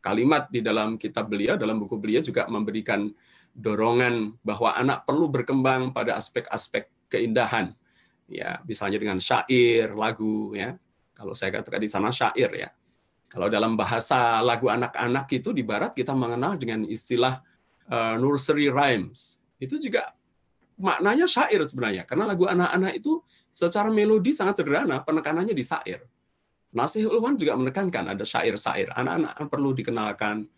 kalimat di dalam kitab beliau, dalam buku beliau juga memberikan dorongan bahwa anak perlu berkembang pada aspek-aspek keindahan. Ya, misalnya dengan syair, lagu ya. Kalau saya katakan di sana syair ya. Kalau dalam bahasa lagu anak-anak itu di barat kita mengenal dengan istilah nursery rhymes. Itu juga maknanya syair sebenarnya, karena lagu anak-anak itu secara melodi sangat sederhana, penekanannya di syair. Nasihul Ulwan juga menekankan ada syair-syair. Anak-anak perlu dikenalkan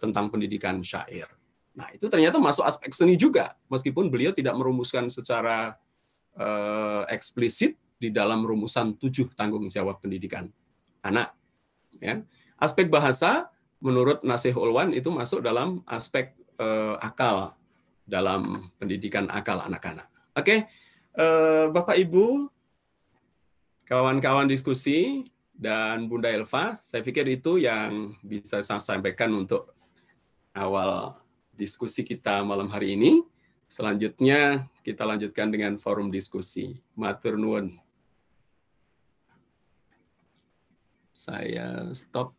tentang pendidikan syair. Nah, itu ternyata masuk aspek seni juga, meskipun beliau tidak merumuskan secara eksplisit di dalam rumusan 7 tanggung jawab pendidikan anak. Ya. Aspek bahasa, menurut Nasihul Ulwan itu masuk dalam aspek akal, dalam pendidikan akal anak-anak. Oke, Bapak Ibu, kawan-kawan diskusi, dan Bunda Elva, saya pikir itu yang bisa saya sampaikan untuk awal diskusi kita malam hari ini. Selanjutnya kita lanjutkan dengan forum diskusi. Matur nuwun. Saya stop.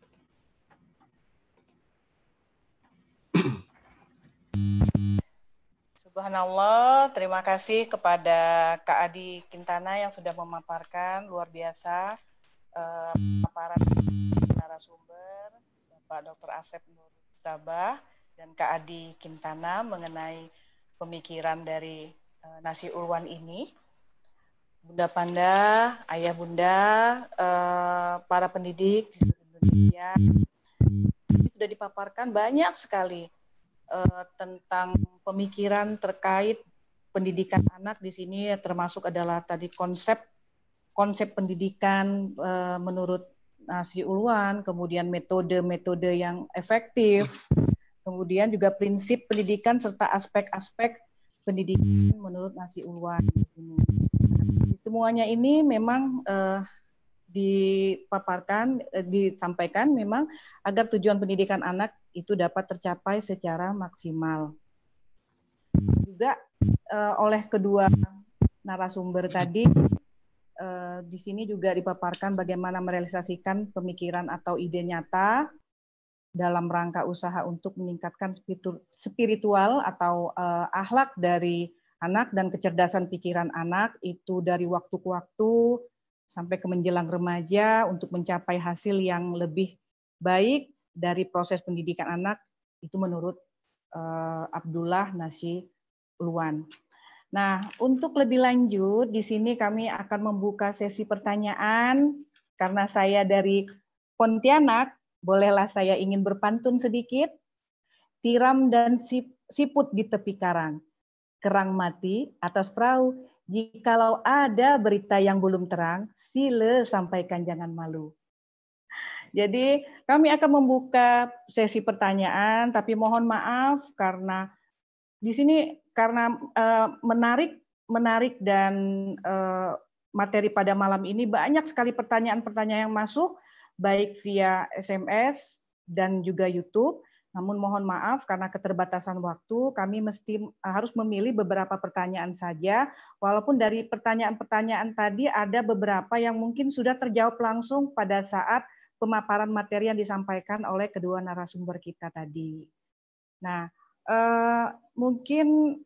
Subhanallah, terima kasih kepada Kak Adi Quintana yang sudah memaparkan luar biasa paparan narasumber, Bapak Dr. Asep Nur Sabah dan Kak Adi Quintana mengenai pemikiran dari Nasihul Ulwan ini. Bunda Panda, Ayah Bunda, para pendidik di Indonesia, sudah dipaparkan banyak sekali tentang pemikiran terkait pendidikan anak di sini, termasuk adalah tadi konsep pendidikan menurut Nasihul Ulwan, kemudian metode-metode yang efektif, kemudian juga prinsip pendidikan serta aspek-aspek pendidikan menurut Nasihul Ulwan di sini. Semuanya ini memang disampaikan memang agar tujuan pendidikan anak itu dapat tercapai secara maksimal. Juga oleh kedua narasumber tadi, di sini juga dipaparkan bagaimana merealisasikan pemikiran atau ide nyata dalam rangka usaha untuk meningkatkan spiritual atau akhlak dari anak dan kecerdasan pikiran anak itu dari waktu ke waktu sampai ke menjelang remaja untuk mencapai hasil yang lebih baik dari proses pendidikan anak itu menurut Abdullah Nasihul Ulwan. Nah, untuk lebih lanjut di sini kami akan membuka sesi pertanyaan karena saya dari Pontianak, bolehlah saya ingin berpantun sedikit. Tiram dan siput di tepi karang, kerang mati atas perahu. Jikalau ada berita yang belum terang, sila sampaikan jangan malu. Jadi kami akan membuka sesi pertanyaan, tapi mohon maaf karena di sini karena menarik dan materi pada malam ini banyak sekali pertanyaan-pertanyaan yang masuk, baik via SMS dan juga YouTube. Namun mohon maaf karena keterbatasan waktu, kami harus memilih beberapa pertanyaan saja. Walaupun dari pertanyaan-pertanyaan tadi ada beberapa yang mungkin sudah terjawab langsung pada saat pemaparan materi yang disampaikan oleh kedua narasumber kita tadi. Nah, mungkin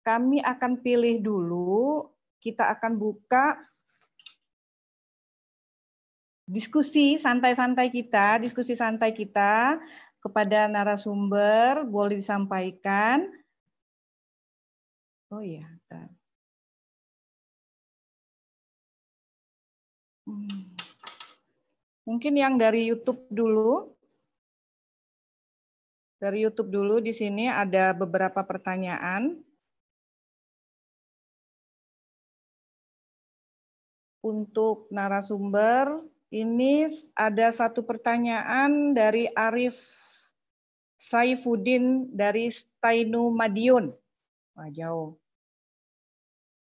kami akan pilih dulu, kita akan buka diskusi santai kita kepada narasumber, boleh disampaikan. Oh iya, mungkin yang dari YouTube dulu. Dari YouTube dulu, di sini ada beberapa pertanyaan. Untuk narasumber, ini ada satu pertanyaan dari Arif Saifuddin dari Stainu Madiun. Wah, jauh.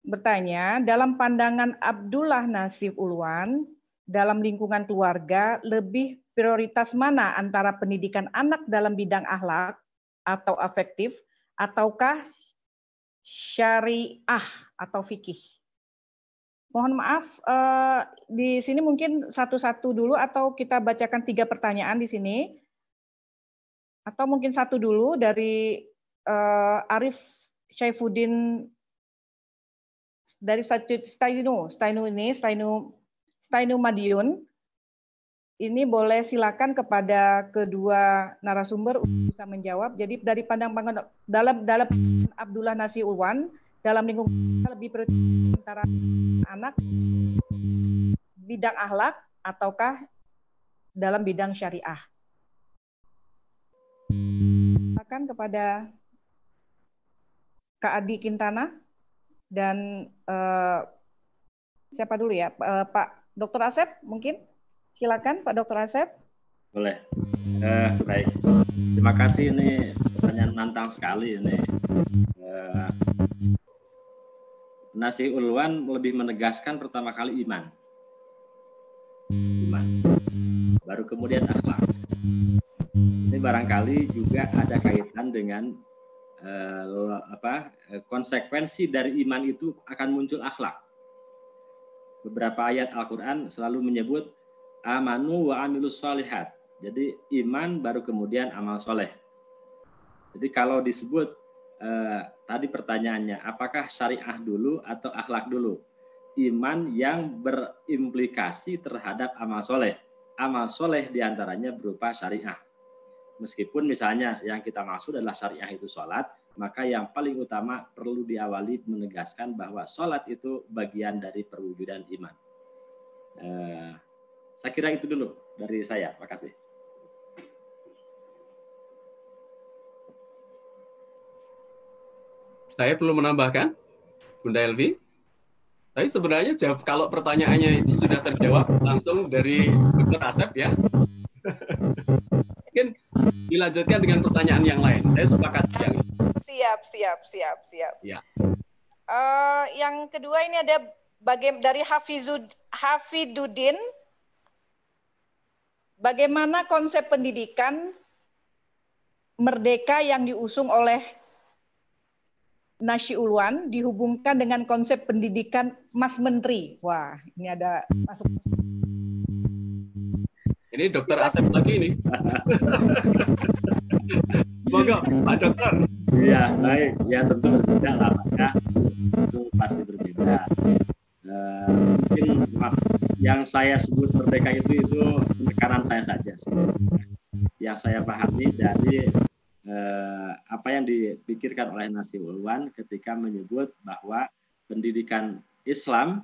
Bertanya, dalam pandangan Abdullah Nasihul Ulwan, dalam lingkungan keluarga, lebih prioritas mana antara pendidikan anak dalam bidang akhlak atau afektif, ataukah syariah atau fikih? Mohon maaf, di sini mungkin satu-satu dulu atau kita bacakan 3 pertanyaan di sini. Atau mungkin satu dulu dari Arif Saifuddin dari Stainu Madiun. Ini boleh silakan kepada kedua narasumber untuk bisa menjawab. Jadi dari dalam Abdullah Nasihul Ulwan, dalam lingkungan lebih prioritas antara anak bidang akhlak ataukah dalam bidang syariah. Akan kepada Kak Adi Quintana dan siapa dulu ya, Pak Dr. Asep mungkin, silakan Pak Dr. Asep. Boleh. Baik. Terima kasih, ini pertanyaan nantang sekali ini. Nasih Ulwan lebih menegaskan pertama kali iman. Baru kemudian akhlak. Ini barangkali juga ada kaitan dengan konsekuensi dari iman itu akan muncul akhlak. Beberapa ayat Al-Quran selalu menyebut amanu wa amilus sholihat. Jadi iman baru kemudian amal soleh. Jadi kalau disebut tadi pertanyaannya, apakah syariah dulu atau akhlak dulu? Iman yang berimplikasi terhadap amal soleh. Amal soleh diantaranya berupa syariah. Meskipun misalnya yang kita maksud adalah syariah itu sholat, maka yang paling utama perlu diawali menegaskan bahwa sholat itu bagian dari perwujudan iman. Saya kira itu dulu dari saya. Terima kasih. Saya perlu menambahkan, Bunda Elvi. Tapi sebenarnya kalau pertanyaannya itu sudah terjawab langsung dari Dr. Asep ya. Mungkin dilanjutkan dengan pertanyaan yang lain. Saya sepakat yang itu. Siap. Ya. Yang kedua ini ada dari Hafiduddin. Bagaimana konsep pendidikan merdeka yang diusung oleh Nasih Ulwan dihubungkan dengan konsep pendidikan Mas Menteri? Wah, ini ada masuk. Ini Dokter Asep lagi nih. Semoga Pak Dokter. Iya, baik. Ya tentu berbeda lah, ya. Itu pasti berbeda. Mungkin yang saya sebut merdeka itu penekanan saya saja. Yang saya pahami dari apa yang dipikirkan oleh Nasih Ulwan ketika menyebut bahwa pendidikan Islam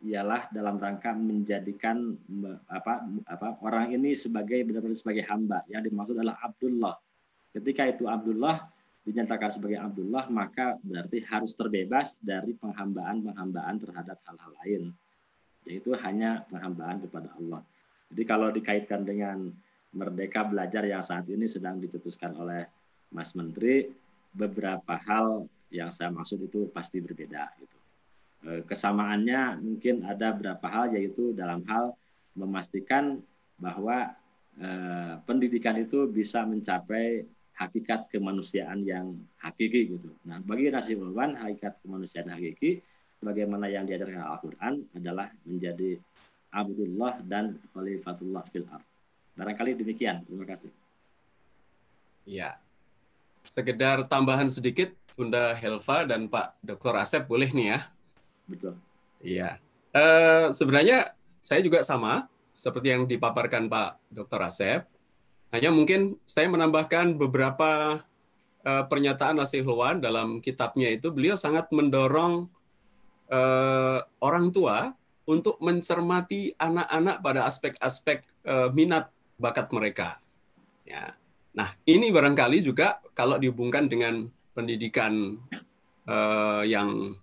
ialah dalam rangka menjadikan orang ini benar-benar sebagai hamba. Yang dimaksud adalah Abdullah. Ketika itu Abdullah dinyatakan sebagai Abdullah, maka berarti harus terbebas dari penghambaan terhadap hal-hal lain, yaitu hanya penghambaan kepada Allah. Jadi kalau dikaitkan dengan merdeka belajar yang saat ini sedang dicetuskan oleh Mas Menteri, beberapa hal yang saya maksud itu pasti berbeda gitu. Kesamaannya mungkin ada beberapa hal, yaitu dalam hal memastikan bahwa pendidikan itu bisa mencapai hakikat kemanusiaan yang hakiki gitu. Nah, bagi Nasih Ulwan, hakikat kemanusiaan hakiki bagaimana yang diajarkan Al-Qur'an adalah menjadi Abdullah dan Khalifatullah fil ardh. Barangkali demikian. Terima kasih. Ya. Sekedar tambahan sedikit, Bunda Helva dan Pak Dr. Asep boleh nih ya? Betul. Iya. Sebenarnya saya juga sama seperti yang dipaparkan Pak Dr. Asep. Hanya mungkin saya menambahkan beberapa pernyataan Nasih Ulwan dalam kitabnya itu. Beliau sangat mendorong orang tua untuk mencermati anak-anak pada aspek-aspek minat bakat mereka. Ya. Nah, ini barangkali juga kalau dihubungkan dengan pendidikan yang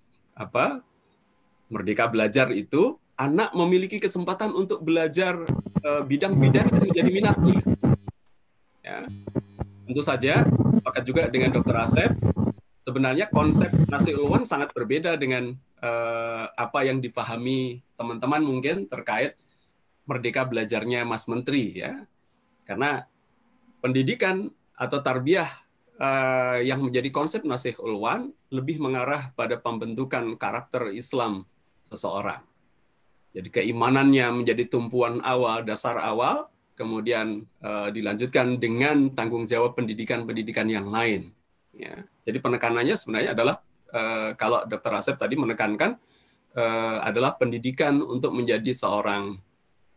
merdeka belajar itu, anak memiliki kesempatan untuk belajar bidang-bidang yang menjadi minatnya. Ya. Tentu saja, sepakat juga dengan Dr. Asep, sebenarnya konsep Nasih Ulwan sangat berbeda dengan apa yang dipahami teman-teman mungkin terkait merdeka belajarnya Mas Menteri, ya. Karena pendidikan atau tarbiyah yang menjadi konsep Nasih Ulwan lebih mengarah pada pembentukan karakter Islam seseorang. Jadi keimanannya menjadi tumpuan awal, dasar awal, kemudian dilanjutkan dengan tanggung jawab pendidikan-pendidikan yang lain. Ya. Jadi penekanannya sebenarnya adalah kalau Dr. Asep tadi menekankan adalah pendidikan untuk menjadi seorang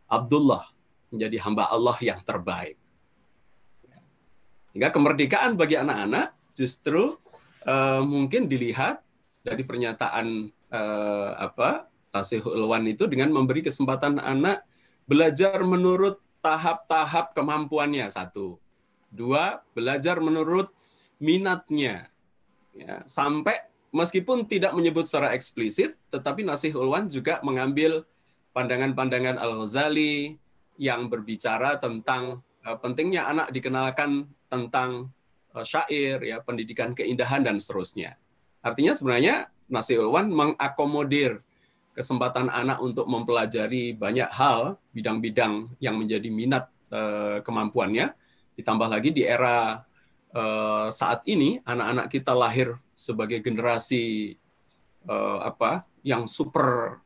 Abdullah, menjadi hamba Allah yang terbaik. Hingga kemerdekaan bagi anak-anak justru mungkin dilihat dari pernyataan Nasihul Ulwan itu dengan memberi kesempatan anak belajar menurut tahap-tahap kemampuannya, 1. 2, belajar menurut minatnya. Ya, sampai meskipun tidak menyebut secara eksplisit, tetapi Nasihul Ulwan juga mengambil pandangan-pandangan Al-Ghazali yang berbicara tentang pentingnya anak dikenalkan tentang syair, ya, pendidikan keindahan, dan seterusnya. Artinya sebenarnya Nasihul Ulwan mengakomodir kesempatan anak untuk mempelajari banyak hal, bidang-bidang yang menjadi minat kemampuannya. Ditambah lagi di era saat ini, anak-anak kita lahir sebagai generasi yang super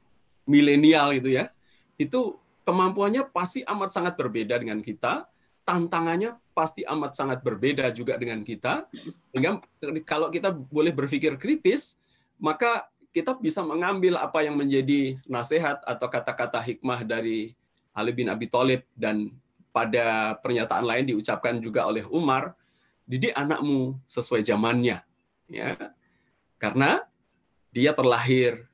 milenial itu ya, itu kemampuannya pasti amat sangat berbeda dengan kita, tantangannya pasti amat sangat berbeda juga dengan kita, sehingga kalau kita boleh berpikir kritis, maka kita bisa mengambil apa yang menjadi nasihat atau kata-kata hikmah dari Ali bin Abi Thalib, dan pada pernyataan lain diucapkan juga oleh Umar, didik anakmu sesuai zamannya, ya, karena dia terlahir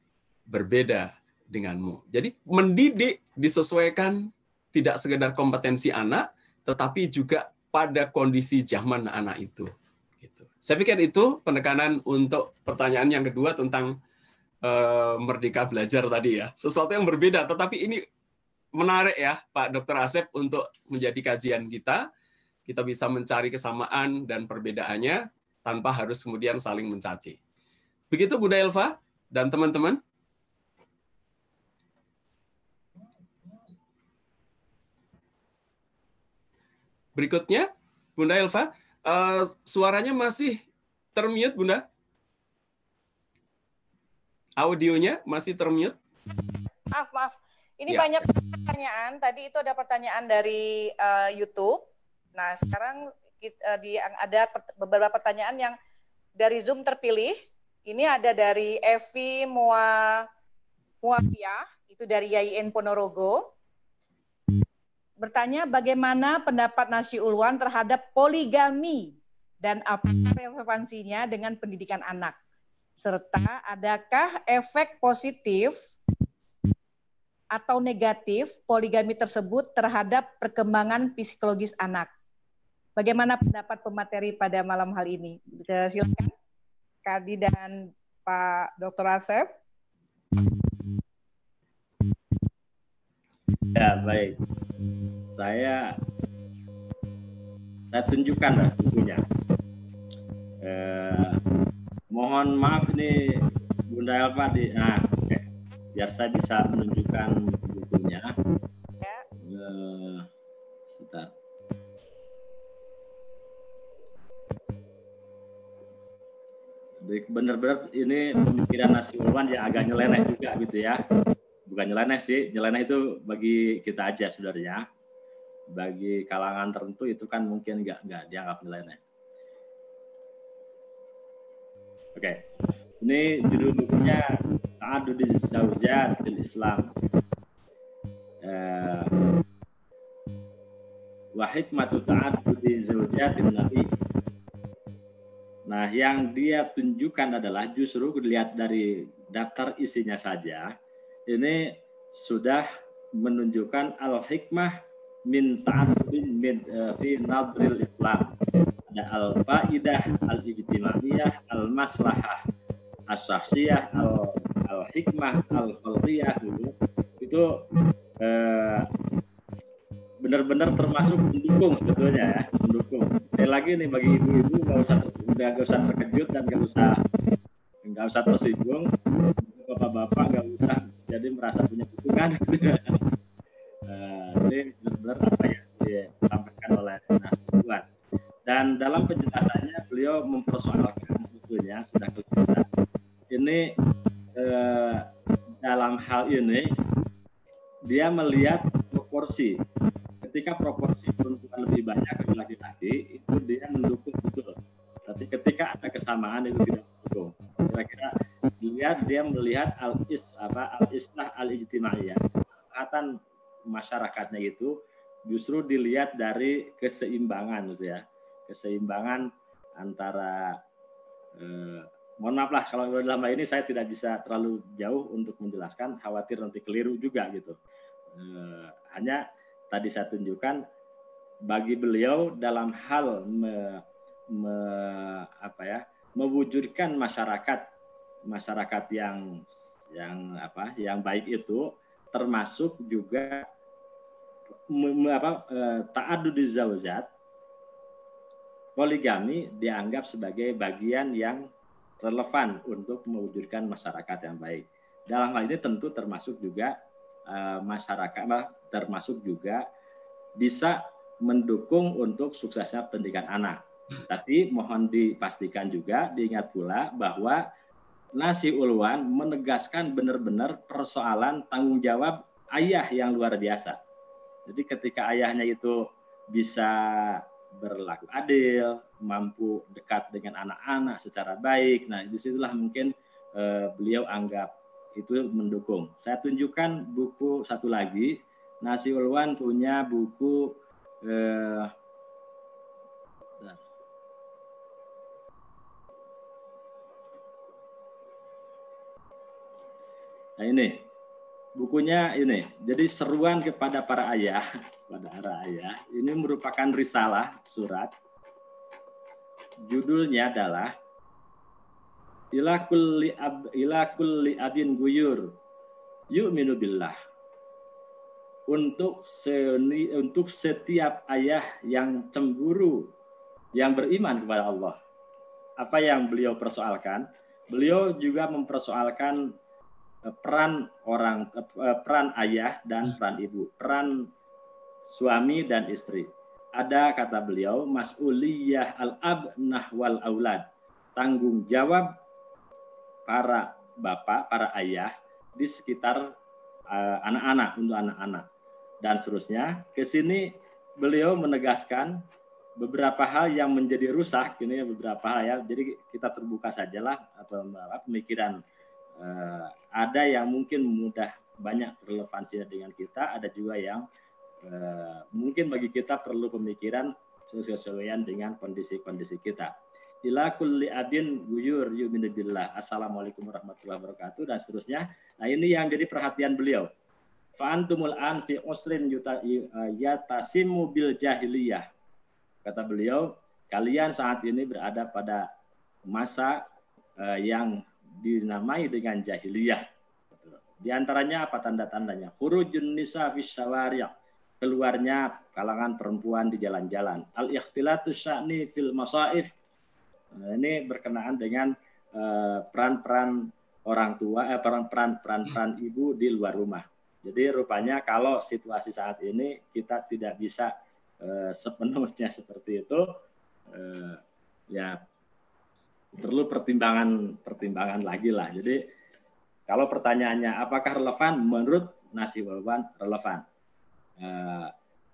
berbeda denganmu. Jadi mendidik disesuaikan tidak sekedar kompetensi anak, tetapi juga pada kondisi zaman anak itu. Gitu. Saya pikir itu penekanan untuk pertanyaan yang kedua tentang merdeka belajar tadi ya. Sesuatu yang berbeda, tetapi ini menarik ya Pak Dr. Asep untuk menjadi kajian kita. Kita bisa mencari kesamaan dan perbedaannya tanpa harus kemudian saling mencaci. Begitu Bunda Elva dan teman-teman. Berikutnya, Bunda Elva, suaranya masih termute, Bunda? Audionya masih termute? Maaf. Ini banyak pertanyaan. Tadi itu ada pertanyaan dari YouTube. Nah, sekarang ada beberapa pertanyaan yang dari Zoom terpilih. Ini ada dari Evi Muafia, itu dari YIN Ponorogo. Bertanya bagaimana pendapat Nasihul Ulwan terhadap poligami dan apa relevansinya dengan pendidikan anak. Serta adakah efek positif atau negatif poligami tersebut terhadap perkembangan psikologis anak. Bagaimana pendapat pemateri pada malam hari ini? Silakan Kak Adi dan Pak Dr. Asep. Ya, baik. Saya tunjukkan bukunya. Mohon maaf ini Bunda Elva biar saya bisa menunjukkan bukunya. Ya. Sebentar. Benar-benar ini pemikiran Nasihul Ulwan yang agak nyeleneh juga gitu ya. Bukan nyeleneh sih, nyeleneh itu bagi kita aja sebenarnya. Bagi kalangan tertentu itu kan mungkin nggak dianggap nyeleneh. Oke. Ini judul bukunya Ta'adduduz Zawjat fil Islam. Wa hikmatu ta'addudi zawjatin Nabi. Nah, yang dia tunjukkan adalah justru dilihat dari daftar isinya saja, ini sudah menunjukkan al-hikmah min ta'addudin fi nadril Islam. Ada al-faidah, al-ijtimaiyah, al-maslahah, as-sahsiyah, al-hikmah, al-khalqiyah itu benar-benar termasuk mendukung sebetulnya ya, mendukung. Sekali lagi nih bagi ibu-ibu nggak usah terkejut dan nggak usah tersinggung, bapak-bapak nggak usah jadi merasa punya dukungan. Ini benar-benar apa yang disampaikan oleh Nasihul Ulwan. Dan dalam penjelasannya beliau mempersoalkan sebetulnya sudah kelihatan. Ini dalam hal ini dia melihat proporsi. Ketika proporsi perempuan lebih banyak dari laki-laki, itu dia mendukung betul. Tapi ketika ada kesamaan itu tidak mendukung. Kira-kira dia melihat al-islah al-ijtimaiyah. Kesehatan masyarakatnya itu justru dilihat dari keseimbangan gitu ya. Keseimbangan antara Mohon maaf lah kalau dalam hal ini saya tidak bisa terlalu jauh untuk menjelaskan, khawatir nanti keliru juga gitu. Hanya tadi saya tunjukkan bagi beliau dalam hal mewujudkan masyarakat yang baik itu termasuk juga ta'addudi zaujat, poligami dianggap sebagai bagian yang relevan untuk mewujudkan masyarakat yang baik. Dalam hal ini tentu termasuk juga masyarakat, termasuk juga bisa mendukung untuk suksesnya pendidikan anak. Tapi mohon dipastikan juga, diingat pula bahwa Nasi Ulwan menegaskan benar-benar persoalan tanggung jawab ayah yang luar biasa. Jadi ketika ayahnya itu bisa berlaku adil, mampu dekat dengan anak-anak secara baik. Nah, disitulah mungkin beliau anggap itu mendukung. Saya tunjukkan buku satu lagi. Nasi Ulwan punya buku nah ini bukunya ini. Jadi seruan kepada para ayah, ini merupakan risalah surat. Judulnya adalah Ila kulli abin guyur yu'minu billah. Untuk setiap ayah yang cemburu, yang beriman kepada Allah. Apa yang beliau persoalkan? Beliau juga mempersoalkan peran ayah dan peran ibu, peran suami dan istri. Ada kata beliau mas'uliyah al-ab nahwal aulad, tanggung jawab para bapak, para ayah di sekitar anak-anak, untuk anak-anak dan seterusnya. Ke sini beliau menegaskan beberapa hal yang menjadi rusak, ini beberapa hal ya. Jadi kita terbuka sajalah atau pemikiran. Ada yang mungkin banyak relevansinya dengan kita, ada juga yang mungkin bagi kita perlu pemikiran sesuaian dengan kondisi-kondisi kita. Ila kulli abin guyur yu'minu billah. Assalamualaikum warahmatullahi wabarakatuh dan seterusnya. Nah, ini yang jadi perhatian beliau. Fa antumul an fi usrin yatasimu bil jahiliyah. Kata beliau, kalian saat ini berada pada masa yang dinamai dengan jahiliyah. Di antaranya apa tanda-tandanya? Khurujun nisa fis syawari', keluarnya kalangan perempuan di jalan-jalan. Al-ikhtilatu sya'ni fil masaif. Ini berkenaan dengan peran-peran orang tua, peran-peran ibu di luar rumah. Jadi rupanya kalau situasi saat ini kita tidak bisa sepenuhnya seperti itu, ya perlu pertimbangan lagi lah. Jadi kalau pertanyaannya apakah relevan, menurut Nasi Ulwan relevan.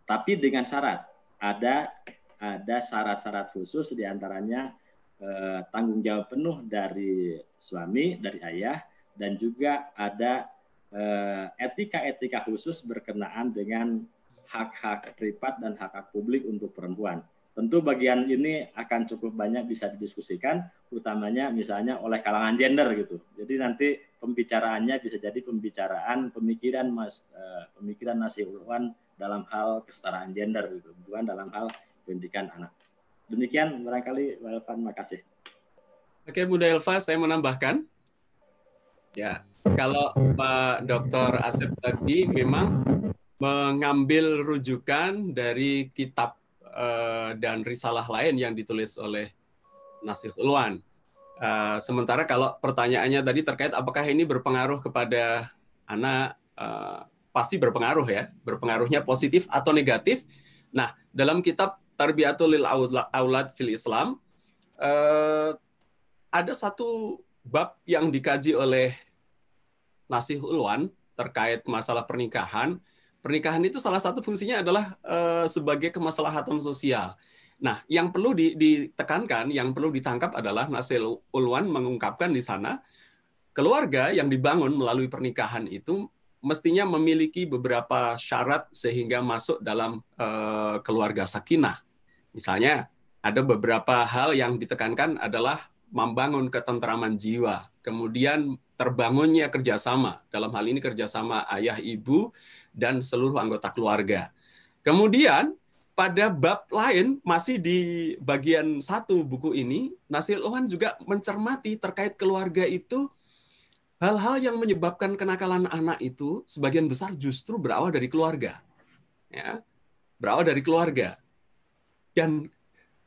Tapi dengan syarat, ada syarat-syarat khusus, diantaranya tanggung jawab penuh dari suami, dari ayah, dan juga ada etika-etika khusus berkenaan dengan hak-hak privat dan hak-hak publik untuk perempuan. Tentu bagian ini akan cukup banyak bisa didiskusikan, utamanya misalnya oleh kalangan gender gitu. Jadi nanti pembicaraannya bisa jadi pemikiran Nasi Ulwan dalam hal kesetaraan gender gitu, bukan dalam hal pendidikan anak. Demikian barangkali, terima kasih. Oke, Bunda Elva, saya menambahkan. Ya, kalau Pak Dr. Asep tadi memang mengambil rujukan dari kitab dan risalah lain yang ditulis oleh Nasi Ulwan. Sementara kalau pertanyaannya tadi terkait apakah ini berpengaruh kepada anak, pasti berpengaruh ya, berpengaruhnya positif atau negatif. Nah, dalam kitab Tarbiyatul lil Aulad fil Islam, ada satu bab yang dikaji oleh Nasi Ulwan terkait masalah pernikahan. Pernikahan itu salah satu fungsinya adalah sebagai kemaslahatan sosial. Nah, yang perlu ditekankan, yang perlu ditangkap adalah Nasi Ulwan mengungkapkan di sana, keluarga yang dibangun melalui pernikahan itu mestinya memiliki beberapa syarat sehingga masuk dalam keluarga sakinah. Misalnya, ada beberapa hal yang ditekankan adalah membangun ketentraman jiwa, kemudian terbangunnya kerjasama, dalam hal ini kerjasama ayah, ibu, dan seluruh anggota keluarga. Kemudian pada bab lain, masih di bagian 1 buku ini, Nasil Ohan juga mencermati terkait keluarga itu, hal-hal yang menyebabkan kenakalan anak itu sebagian besar justru berawal dari keluarga. Ya, berawal dari keluarga. Dan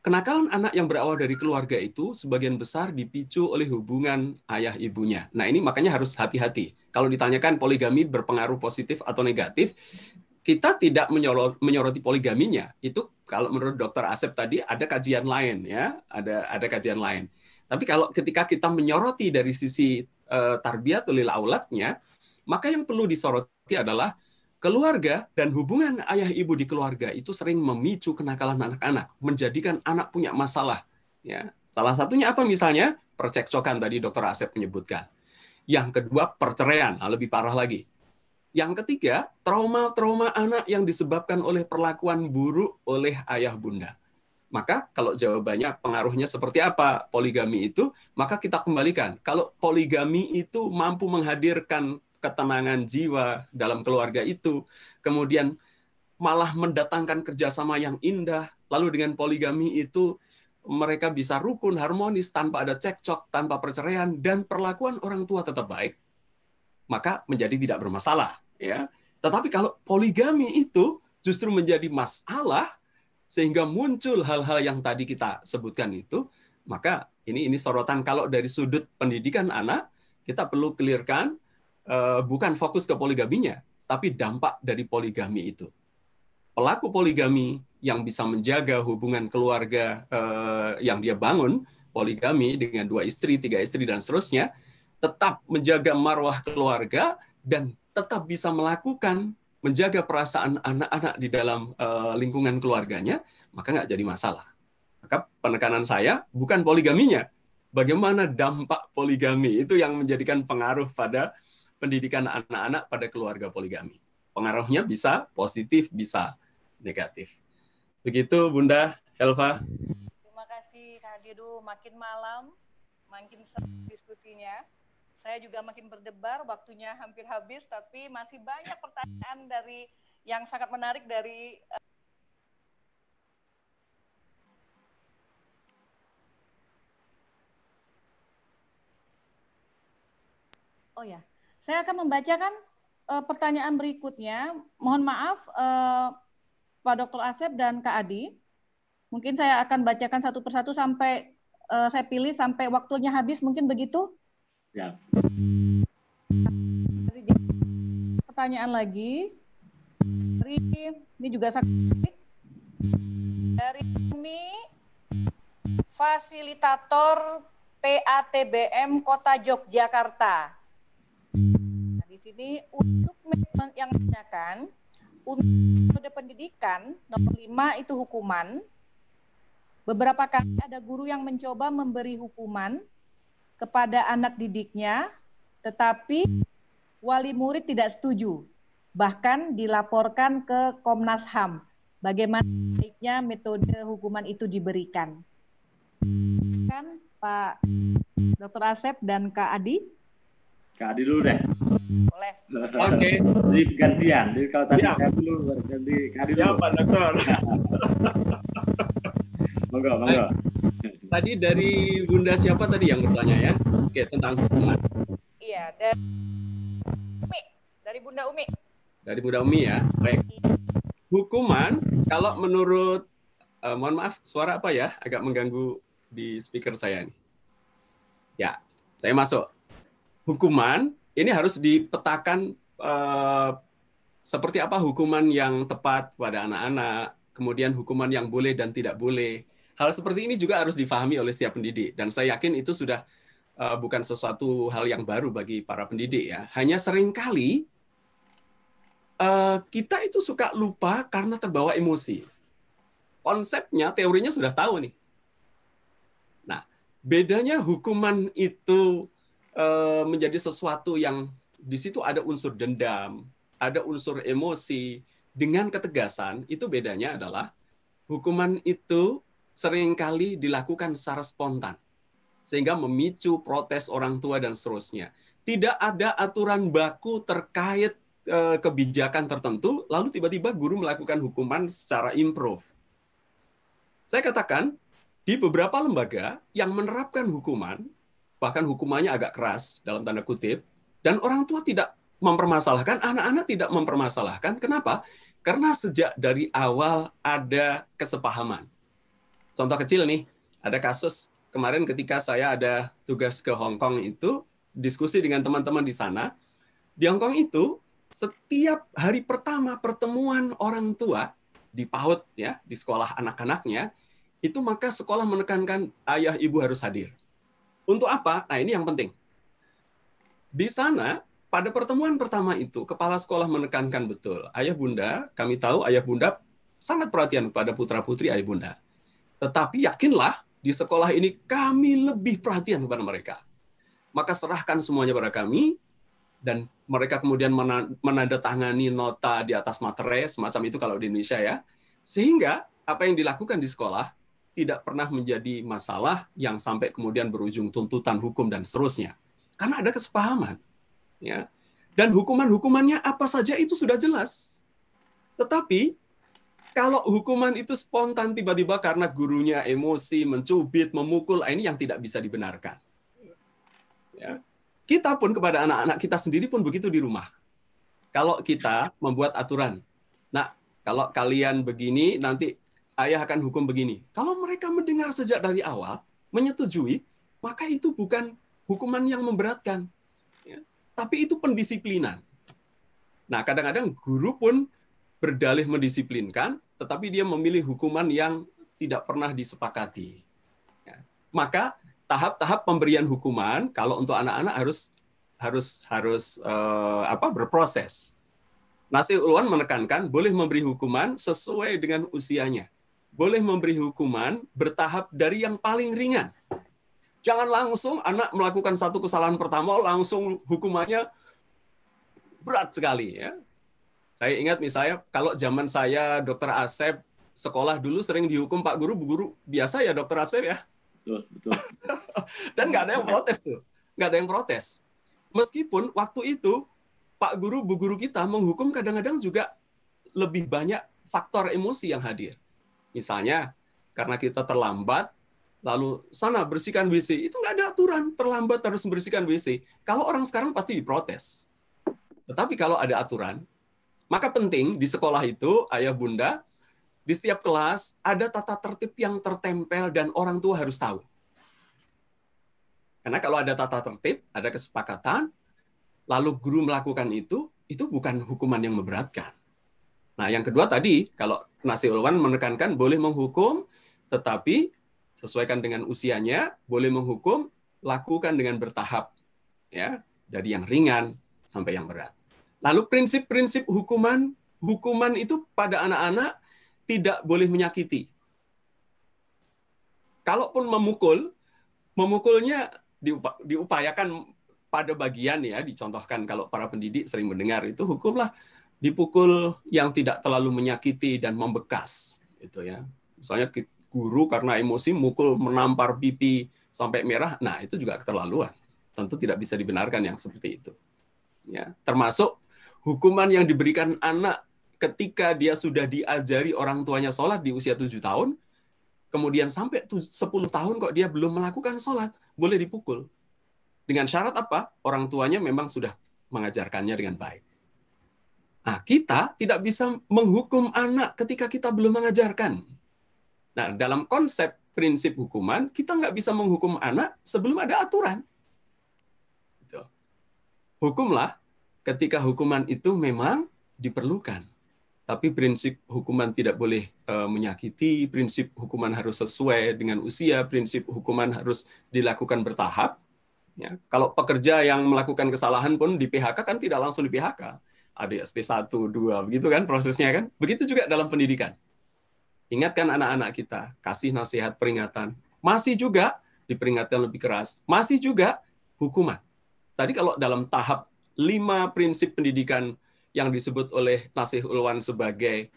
kenakalan anak yang berawal dari keluarga itu sebagian besar dipicu oleh hubungan ayah ibunya. Nah, ini makanya harus hati-hati. Kalau ditanyakan poligami berpengaruh positif atau negatif, kita tidak menyoroti poligaminya. Itu kalau menurut Dr. Asep tadi ada kajian lain, ya, ada kajian lain. Tapi kalau ketika kita menyoroti dari sisi tarbiyatul auladnya, maka yang perlu disoroti adalah keluarga dan hubungan ayah ibu di keluarga itu sering memicu kenakalan anak-anak, menjadikan anak punya masalah. Ya, salah satunya apa misalnya? Percekcokan tadi Dr. Asep menyebutkan. Yang kedua, perceraian, lebih parah lagi. Yang ketiga, trauma-trauma anak yang disebabkan oleh perlakuan buruk oleh ayah bunda. Maka kalau jawabannya pengaruhnya seperti apa poligami itu, maka kita kembalikan. Kalau poligami itu mampu menghadirkan ketenangan jiwa dalam keluarga itu, kemudian malah mendatangkan kerjasama yang indah, lalu dengan poligami itu mereka bisa rukun, harmonis, tanpa ada cekcok, tanpa perceraian, dan perlakuan orang tua tetap baik, maka menjadi tidak bermasalah, ya. Tetapi kalau poligami itu justru menjadi masalah sehingga muncul hal-hal yang tadi kita sebutkan itu, maka ini sorotan. Kalau dari sudut pendidikan anak, kita perlu clearkan bukan fokus ke poligaminya, tapi dampak dari poligami itu. Pelaku poligami yang bisa menjaga hubungan keluarga yang dia bangun, poligami dengan 2 istri, 3 istri, dan seterusnya, tetap menjaga marwah keluarga dan tetap bisa menjaga perasaan anak-anak di dalam lingkungan keluarganya, maka nggak jadi masalah. Maka penekanan saya bukan poligaminya, bagaimana dampak poligami itu yang menjadikan pengaruh pada pendidikan anak-anak pada keluarga poligami. Pengaruhnya bisa positif, bisa negatif. Begitu Bunda Helva. Terima kasih Kak Didu, makin malam, makin seru diskusinya. Saya juga makin berdebar, waktunya hampir habis, tapi masih banyak pertanyaan dari yang sangat menarik dari Oh ya, saya akan membacakan pertanyaan berikutnya. Mohon maaf, Pak Dr. Asep dan Kak Adi. Mungkin saya akan bacakan satu persatu sampai saya pilih sampai waktunya habis, mungkin begitu? Ya. Pertanyaan lagi. Ini juga dari kami fasilitator PATBM Kota Yogyakarta. Nah, di sini untuk yang menanyakan, untuk metode pendidikan nomor 5 itu hukuman. Beberapa kali ada guru yang mencoba memberi hukuman kepada anak didiknya, tetapi wali murid tidak setuju. Bahkan dilaporkan ke Komnas HAM. Bagaimana baiknya metode hukuman itu diberikan? Kan Pak Dr. Asep dan Kak Adi? Kak Adi dulu deh. Boleh. Oke. Jadi gantian. Jadi kalau tadi saya dulu, ganti Kak Adi dulu. Ya, Pak Dokter. Monggo. Tadi dari Bunda siapa tadi yang bertanya ya? Oke, tentang hukuman. Iya, dari Bunda Umi. Dari Bunda Umi ya. Baik. Hukuman, kalau menurut, mohon maaf, suara apa ya? Agak mengganggu di speaker saya nih. Ya, saya masuk. Hukuman, ini harus dipetakan seperti apa hukuman yang tepat pada anak-anak, kemudian hukuman yang boleh dan tidak boleh. Hal seperti ini juga harus difahami oleh setiap pendidik, dan saya yakin itu sudah bukan sesuatu hal yang baru bagi para pendidik ya. Hanya seringkali kita itu suka lupa karena terbawa emosi. Konsepnya, teorinya sudah tahu nih. Nah, bedanya hukuman itu menjadi sesuatu yang di situ ada unsur dendam, ada unsur emosi, dengan ketegasan, itu bedanya adalah hukuman itu seringkali dilakukan secara spontan. sehingga memicu protes orang tua dan seterusnya. Tidak ada aturan baku terkait kebijakan tertentu, lalu tiba-tiba guru melakukan hukuman secara improve. Saya katakan, di beberapa lembaga yang menerapkan hukuman, bahkan hukumannya agak keras, dalam tanda kutip, dan orang tua tidak mempermasalahkan, anak-anak tidak mempermasalahkan. Kenapa? Karena sejak dari awal ada kesepahaman. Contoh kecil nih, ada kasus kemarin ketika saya ada tugas ke Hong Kong itu, diskusi dengan teman-teman di sana. Di Hong Kong itu, setiap hari pertama pertemuan orang tua di PAUD, ya, di sekolah anak-anaknya, itu maka sekolah menekankan ayah ibu harus hadir. Untuk apa? Nah, ini yang penting. Di sana, pada pertemuan pertama itu, kepala sekolah menekankan betul, ayah bunda, kami tahu ayah bunda sangat perhatian pada putra-putri ayah bunda. Tetapi yakinlah, di sekolah ini kami lebih perhatian kepada mereka. Maka serahkan semuanya pada kami, dan mereka kemudian menandatangani nota di atas materai, semacam itu kalau di Indonesia ya. Sehingga apa yang dilakukan di sekolah tidak pernah menjadi masalah yang sampai kemudian berujung tuntutan hukum dan seterusnya. Karena ada kesepahaman. Ya. Dan hukuman-hukumannya apa saja itu sudah jelas. Tetapi kalau hukuman itu spontan tiba-tiba karena gurunya emosi, mencubit, memukul, ini yang tidak bisa dibenarkan. Ya. Kita pun kepada anak-anak kita sendiri pun begitu di rumah. Kalau kita membuat aturan, nah kalau kalian begini, nanti ayah akan hukum begini. Kalau mereka mendengar sejak dari awal, menyetujui, maka itu bukan hukuman yang memberatkan. Ya. Tapi itu pendisiplinan. Nah, kadang-kadang guru pun berdalih mendisiplinkan, tetapi dia memilih hukuman yang tidak pernah disepakati. Ya. Maka tahap-tahap pemberian hukuman kalau untuk anak-anak harus berproses. Nasih Ulwan menekankan boleh memberi hukuman sesuai dengan usianya. Boleh memberi hukuman bertahap dari yang paling ringan. Jangan langsung anak melakukan satu kesalahan pertama langsung hukumannya berat sekali ya. Saya ingat misalnya kalau zaman saya Dr. Asep sekolah dulu sering dihukum Pak Guru, Bu Guru biasa ya Dr. Asep ya. Betul. Dan nggak ada yang protes tuh. Nggak ada yang protes. Meskipun waktu itu Pak Guru, Bu Guru kita menghukum kadang-kadang juga lebih banyak faktor emosi yang hadir. Misalnya, karena kita terlambat, lalu sana bersihkan WC. Itu nggak ada aturan, terlambat harus membersihkan WC. Kalau orang sekarang pasti diprotes. Tetapi kalau ada aturan, maka penting di sekolah itu, ayah bunda, di setiap kelas ada tata tertib yang tertempel dan orang tua harus tahu. Karena kalau ada tata tertib, ada kesepakatan, lalu guru melakukan itu bukan hukuman yang memberatkan. Nah, yang kedua tadi, kalau Nasih Ulwan menekankan boleh menghukum, tetapi sesuaikan dengan usianya, boleh menghukum, lakukan dengan bertahap, ya, dari yang ringan sampai yang berat. Lalu prinsip-prinsip hukuman itu pada anak-anak tidak boleh menyakiti. Kalaupun memukulnya diupayakan pada bagian ya, dicontohkan kalau para pendidik sering mendengar itu hukumlah dipukul yang tidak terlalu menyakiti dan membekas gitu ya. Misalnya guru karena emosi mukul menampar pipi sampai merah, nah itu juga keterlaluan. Tentu tidak bisa dibenarkan yang seperti itu. Ya, termasuk hukuman yang diberikan anak ketika dia sudah diajari orang tuanya sholat di usia 7 tahun, kemudian sampai 10 tahun kok dia belum melakukan sholat, boleh dipukul. Dengan syarat apa? Orang tuanya memang sudah mengajarkannya dengan baik. Nah, kita tidak bisa menghukum anak ketika kita belum mengajarkan. Nah, dalam konsep prinsip hukuman, kita nggak bisa menghukum anak sebelum ada aturan. Hukumlah ketika hukuman itu memang diperlukan. Tapi prinsip hukuman tidak boleh menyakiti, prinsip hukuman harus sesuai dengan usia, prinsip hukuman harus dilakukan bertahap. Ya, kalau pekerja yang melakukan kesalahan pun di PHK kan tidak langsung di PHK. Ada SP 1, 2, begitu kan prosesnya kan? Begitu juga dalam pendidikan. Ingatkan anak-anak kita, kasih nasihat peringatan. Masih juga diperingatkan lebih keras. Masih juga hukuman. Tadi kalau dalam tahap 5 prinsip pendidikan yang disebut oleh Nasih Ulwan sebagai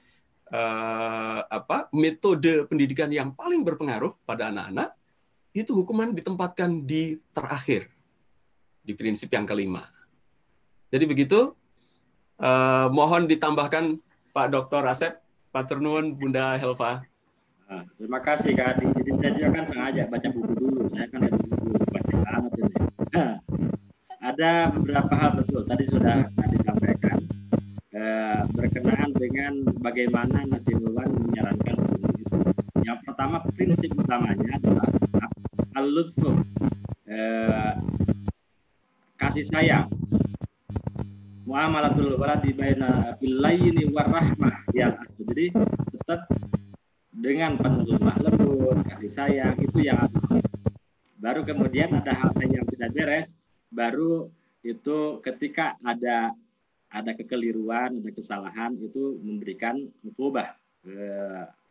metode pendidikan yang paling berpengaruh pada anak-anak, itu hukuman ditempatkan di terakhir, di prinsip yang kelima. Jadi begitu, mohon ditambahkan Pak Dr. Asep, Matur nuwun Bunda Helva. Nah, terima kasih Kak Adi. Jadi saya juga kan sengaja baca buku dulu. Saya kan ada buku baca banget ini. Ada beberapa hal betul tadi sudah disampaikan berkenaan dengan bagaimana Nasir Ulwan menyarankan itu. Yang pertama, prinsip utamanya adalah al-lutfu, kasih sayang, muamalatul waladi baina bil-layni war-rahmah yang asli. Jadi tetap dengan penuh lemah lembut, kasih sayang, itu yang asli. Baru kemudian ada hal yang tidak beres, baru itu ketika ada kekeliruan, ada kesalahan, itu memberikan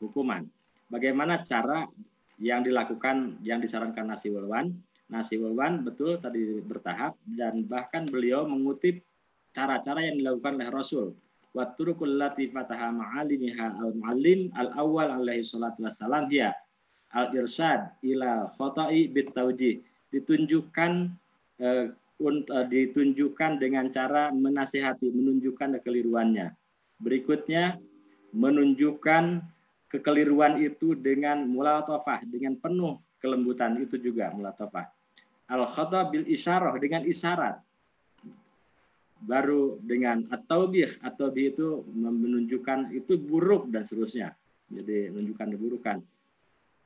hukuman. Bagaimana cara yang dilakukan, yang disarankan Nasir Ulwan? Nasir Ulwan betul tadi bertahap, dan bahkan beliau mengutip cara-cara yang dilakukan oleh Rasul. Wa turukul lati fataha ma'alimiha al-muallim al-awwal alaihi salatu wassalam dia al-irsyad ila khota'i bit-tawjih. Ditunjukkan dengan cara menasihati, menunjukkan kekeliruannya. Berikutnya, menunjukkan kekeliruan itu dengan mulatafah, dengan penuh kelembutan, itu juga mulatafah. Al-khata bil isyarah, dengan isyarat. Baru dengan at-taubih, at-taubih itu menunjukkan itu buruk dan seterusnya. Jadi menunjukkan keburukan.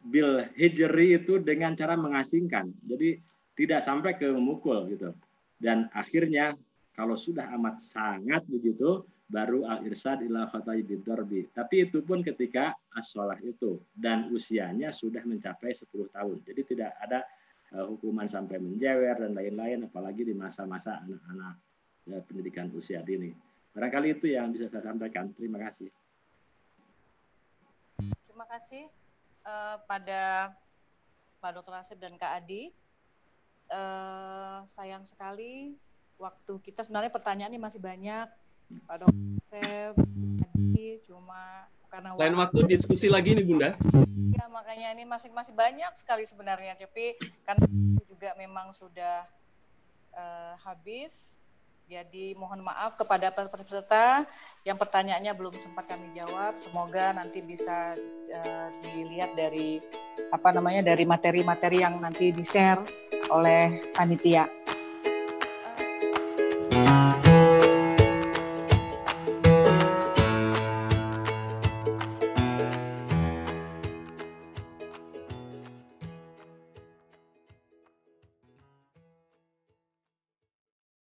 Bil hijri itu dengan cara mengasingkan. Jadi tidak sampai ke memukul gitu. Dan akhirnya kalau sudah amat sangat begitu, baru al-irsyad ila khotai bid-darbi. Tapi itu pun ketika as-shalah itu, dan usianya sudah mencapai 10 tahun. Jadi tidak ada hukuman sampai menjewer dan lain-lain, apalagi di masa-masa anak-anak pendidikan usia dini. Barangkali itu yang bisa saya sampaikan. Terima kasih. Terima kasih pada Pak Dr. Asep dan Kak Adi. Sayang sekali waktu kita, sebenarnya pertanyaan ini masih banyak Pak Dr. Asep, Adi, cuma karena lain waktu diskusi lagi nih Bunda. Ya, makanya ini masih banyak sekali sebenarnya, tapi karena juga memang sudah habis. Jadi mohon maaf kepada peserta yang pertanyaannya belum sempat kami jawab. Semoga nanti bisa dilihat dari dari materi-materi yang nanti di-share oleh panitia.